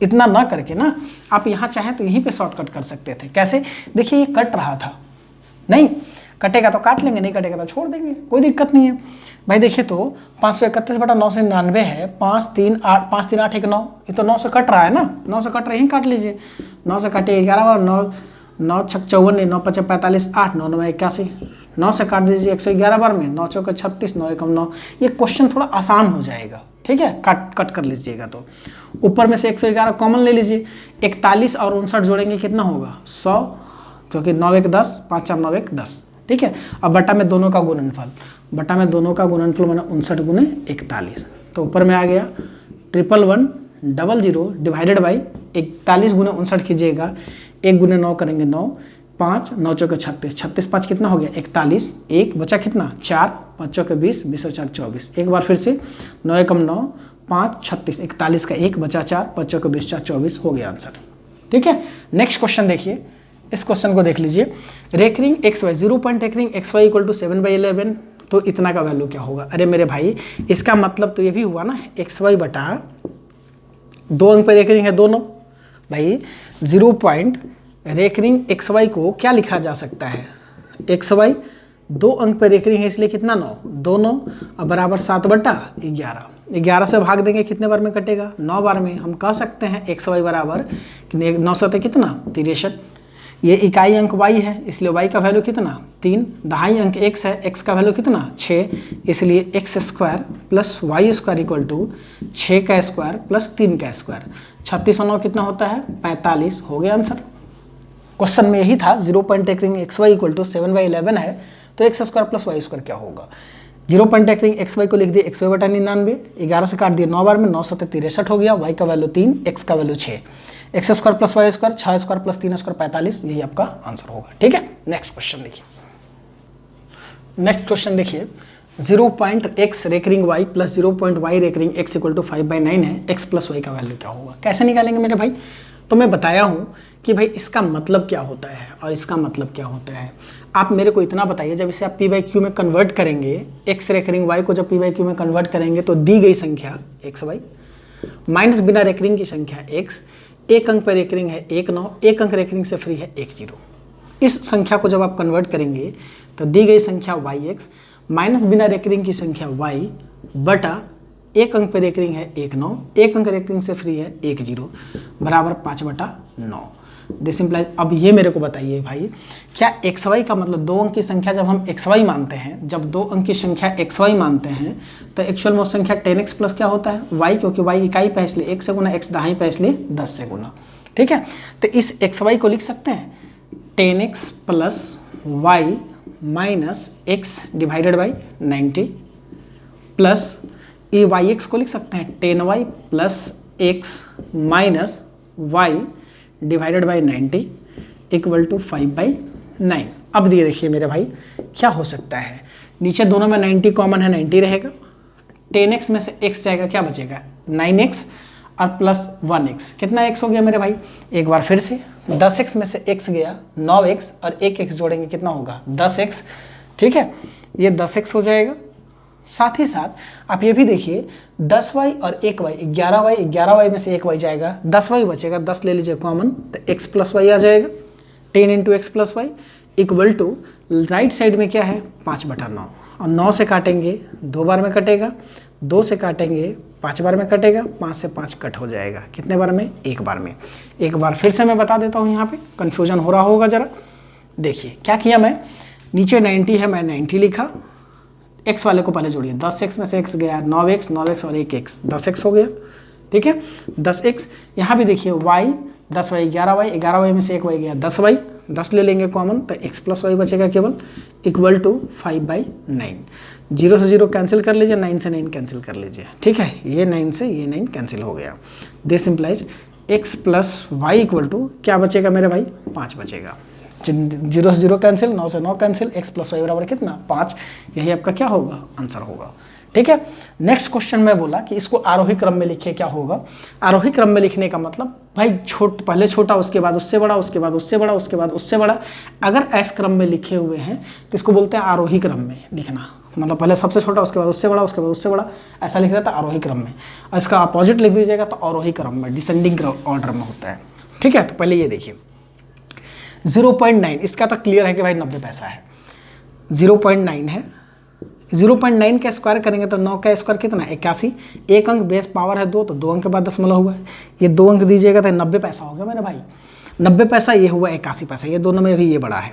इतना ना करके ना, आप यहाँ चाहें तो यहीं पे शॉर्टकट कर सकते थे। कैसे? देखिए ये कट रहा था, नहीं कटेगा तो काट लेंगे, नहीं कटेगा तो छोड़ देंगे, कोई दिक्कत नहीं है भाई। देखिए तो 531 बटा 999 है, 5 3 8 5 3 8 1 9, ये तो 9 से कट रहा है ना, 9 से कट रहा है, यहीं काट लीजिए। 9 से काटिए 11 बार, 9 9 6 54, 9 5 45, 8 9 9 81, 9 से काट दीजिए 111 बार में, 9 चौके 36, 9 एकम 9। ये क्वेश्चन थोड़ा आसान हो जाएगा, ठीक है, कट कर लीजिएगा। तो ऊपर में से 111 कॉमन ले लीजिए, 41 और 59 जोड़ेंगे कितना होगा? 100, क्योंकि 9 1 10, 5 4 9 1 10, ठीक है। अब बटा में दोनों का गुणनफल, बटा में दोनों का गुणनफल मैंने 59 गुने 41, तो ऊपर में आ गया 111 00 डिवाइडेड बाई 41 गुने 59 कीजिएगा, 1 गुने 9 करेंगे 9, 5 9 चौके 36, 36 5 कितना हो गया? 41, 1 बचा कितना? 4, 5 चौके 20, 20 और 4 24, एक बार फिर से 9 एकम 9, 5 36, 41 का 1 बचा 4, 5 चौके 20 4 24 हो गया आंसर, ठीक है। नेक्स्ट क्वेश्चन देखिए, इस क्वेश्चन को देख लीजिए। रेकरिंग एक्स वाई 0.रेकरिंग XY = 7/11, तो इतना का वैल्यू क्या होगा? अरे मेरे भाई इसका मतलब तो ये भी हुआ ना, XY बटा 2 अंक पर रेकरिंग है दोनों, भाई 0. रेकरिंग XY को क्या लिखा जा सकता है? XY 2 अंक पर रेकरिंग है इसलिए कितना? 9, 2 9 और बराबर 7/11, 11 से भाग देंगे कितने बार में कटेगा? 9 बार में। हम कह सकते हैं XY बराबर 9 7 कितना? 63। ये इकाई अंक y है इसलिए y का वैल्यू कितना? 3। दहाई अंक x है, x का वैल्यू कितना? 6, इसलिए x² plus y² equal to 6 का स्क्वायर प्लस 3 का स्क्वायर। 36 और 9 कितना होता है? 45, हो गया आंसर। क्वेश्चन में यही था, 0.रेकरिंग XY = 7/11 है तो x² प्लस y² क्या होगा? 0.रेकरिंग XY को लिख दिए XY बटा 99, 11 से काट दिए 9 बार में, 9 7 63 हो गया, y का वैल्यू 3, x का value 6, x² plus y² 6² plus 3² 45, यही आपका आंसर होगा, ठीक है। नेक्स्ट क्वेश्चन देखिए, नेक्स्ट क्वेश्चन देखिए, 0.x recurring y plus 0.y recurring x = 5/9 है, x प्लस y का वैल्यू क्या होगा? कैसे निकालेंगे मेरे भाई? तो मैं बताया हूँ कि भाई इसका मतलब क्या होता है और इसका मतलब क्या होता है। आप मेरे को इतना बताइए, जब इसे आप p/q में कन्वर्ट करेंगे, x रेकरिंग y को जब p/q में कन्वर्ट करेंगे तो दी गई संख्या xy माइनस बिना रेकरिंग की संख्या x, एक अंक पर रेकरिंग है 1 9, एक अंक रेकरिंग से फ्री है 1 0। इस संख्या को जब आप कन्वर्ट करेंगे तो दी गई संख्या yx माइनस बिना रेकरिंग की संख्या y बटा एक अंक पर रेकरिंग है 1 9, एक अंक रेकरिंग से फ्री है 1 0 बराबर 5/9। दिस इम्प्लाइज, अब ये मेरे को बताइए भाई, क्या xy का मतलब 2 अंक की संख्या जब हम xy मानते हैं, जब 2 अंक की संख्या xy मानते हैं तो एक्चुअल में वो संख्या 10x प्लस क्या होता है? y, क्योंकि y इकाई पे इसलिए 1 से गुना, x दहाई पे इसलिए 10 से गुना, ठीक है। तो इस xy को लिख सकते हैं 10x plus y minus x divided by 90 plus ये वाई एक्स को लिख सकते हैं 10y plus x minus y divided by 90 equal to 5/9। अब ये देखिए मेरे भाई क्या हो सकता है, नीचे दोनों में 90 कॉमन है, 90 रहेगा, 10x में से x जाएगा, क्या बचेगा 9x और प्लस 1x, कितना x हो गया मेरे भाई, एक बार फिर से 10x में से x गया 9x और 1x जोड़ेंगे कितना होगा 10x, ठीक है, ये 10x हो जाएगा। साथ ही साथ आप ये भी देखिए 10y और 1y 11y, 11y में से 1y जाएगा, 10y बचेगा, 10 ले लीजिए कॉमन तो x प्लस वाई आ जाएगा, 10 into x plus y equal to right side में क्या है 5/9 और 9 से काटेंगे 2 बार में कटेगा, 2 से काटेंगे 5 बार में कटेगा, 5 से 5 कट हो जाएगा, कितने बार में 1 बार में। एक बार फिर से मैं बता देता हूँ, यहाँ पे कन्फ्यूजन हो रहा होगा ज़रा, देखिए क्या किया मैं, नीचे 90 है मैं 90 लिखा, x वाले को पहले जोड़िए, 10x में से x गया 9x, 9x और 1x 10x हो गया, ठीक है 10x। यहाँ भी देखिए y 10y 11y, 11y में से 1y गया 10y, 10 ले लेंगे कॉमन तो x प्लस वाई बचेगा केवल इक्वल टू 5/9। 0 से 0 कैंसिल कर लीजिए, 9 से 9 कैंसिल कर लीजिए, ठीक है, ये 9 से ये 9 कैंसिल हो गया। This implies x plus y equal to क्या बचेगा मेरे भाई 5 बचेगा। 0 से 0 कैंसिल, 9 से 9 कैंसिल, x प्लस वाई बराबर कितना 5, यही आपका क्या होगा आंसर होगा, ठीक है। नेक्स्ट क्वेश्चन में बोला कि इसको आरोही क्रम में लिखे, क्या होगा आरोही क्रम में लिखने का मतलब भाई पहले छोटा, उसके बाद उससे बड़ा, उसके बाद उससे बड़ा, उसके बाद उससे बड़ा। अगर एस क्रम में लिखे हुए हैं तो इसको बोलते हैं आरोही क्रम में लिखना, मतलब पहले सबसे छोटा, उसके बाद उससे बड़ा, उसके बाद उससे बड़ा, ऐसा लिख रहा था आरोही क्रम में। और इसका अपोजिट लिख दीजिएगा तो आरोही क्रम में, डिसेंडिंग ऑर्डर में होता है, ठीक है। तो पहले ये देखिए 0.9, इसका तो क्लियर है कि भाई 90 पैसा है, 0.9 है, 0.9 का स्क्वायर करेंगे तो 9 का स्क्वायर कितना 81, एक अंक बेस पावर है 2 तो 2 अंक के बाद दशमलव हुआ है, ये 2 अंक दीजिएगा तो 90 पैसा हो गया मेरे भाई, 90 पैसा ये हुआ 81 पैसा, ये दोनों में भी ये बड़ा है।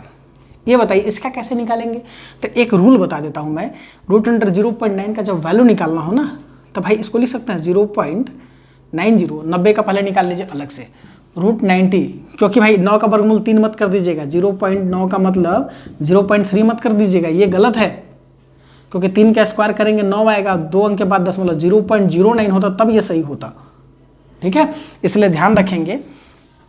ये बताइए इसका कैसे निकालेंगे, तो एक रूल बता देता हूँ मैं, रूट अंडर 0.9 का जब वैल्यू निकालना हो ना तो भाई इसको लिख सकते हैं 0.90, 90 का पहले निकाल लीजिए अलग से, रूट 90, क्योंकि भाई 9 का वर्गमूल 3 मत कर दीजिएगा, 0.9 का मतलब 0.3 मत कर दीजिएगा, ये गलत है, क्योंकि 3 का स्क्वायर करेंगे 9 आएगा, 2 अंक के बाद दशमलव 0.09 होता तब ये सही होता, ठीक है। इसलिए ध्यान रखेंगे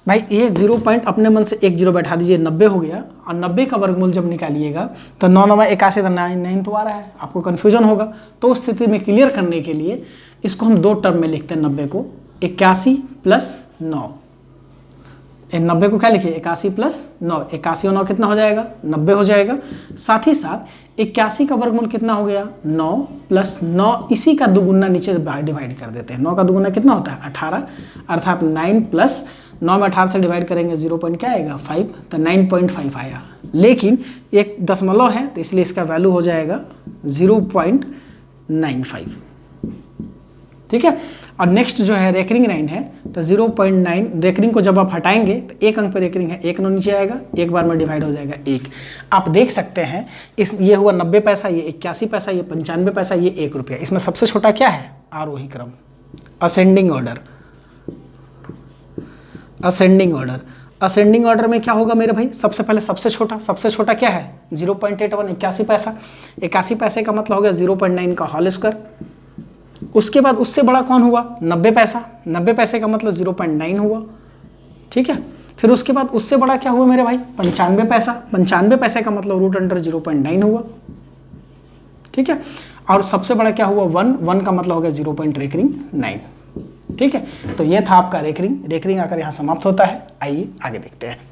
भाई, ये 0 पॉइंट अपने मन से 1 0 बैठा दीजिए, 90 हो गया, और 90 का वर्गमूल जब निकालिएगा तो 9 9 81 तो 9 तो आ रहा है, आपको कन्फ्यूजन होगा। तो उस स्थिति में क्लियर करने के लिए इसको हम 2 टर्म में लिखते हैं, 90 को 81 प्लस 9, 90 को क्या लिखिए 81 प्लस 9, 81 और 9 कितना हो जाएगा 90 हो जाएगा। साथ ही साथ 81 का वर्गमूल कितना हो गया 9 प्लस 9, इसी का दुगुना नीचे डिवाइड कर देते हैं, 9 का दुगुना कितना होता है 18, अर्थात 9 प्लस 9 में 18 से डिवाइड करेंगे 0 पॉइंट क्या आएगा 5, तो 9.5 आया, लेकिन एक दशमलव है तो इसलिए इसका वैल्यू हो जाएगा 0.95, ठीक है। और नेक्स्ट जो है रेकरिंग 9 है तो 0.9, रेकरिंग को जब आप हटाएंगे तो एक अंक पर रेकरिंग है, 1 9 नीचे आएगा, एक बार में डिवाइड हो जाएगा 1। आप देख सकते हैं इस ये हुआ 90 पैसा, ये 81 पैसा, ये 95 पैसा, ये 1 रुपया। इसमें सबसे छोटा क्या है आरोही क्रम, ascending order, ascending order. Ascending order में क्या होगा मेरे भाई, सबसे पहले सबसे छोटा क्या है 0.81, 81 पैसा, 81 पैसे का मतलब हो गया 0.9 का होल स्क्वायर। उसके बाद उससे बड़ा कौन हुआ 90 पैसा, 90 पैसे का मतलब 0.9 हुआ, ठीक है। फिर उसके बाद उससे बड़ा क्या हुआ मेरे भाई 95 पैसा, 95 पैसे का मतलब रूट अंडर 0.9 हुआ, ठीक है। और सबसे बड़ा क्या हुआ 1 का मतलब हो गया 0.9, ठीक है। तो ये था आपका रेकरिंग आकर यहाँ समाप्त होता है। आइए आगे देखते हैं।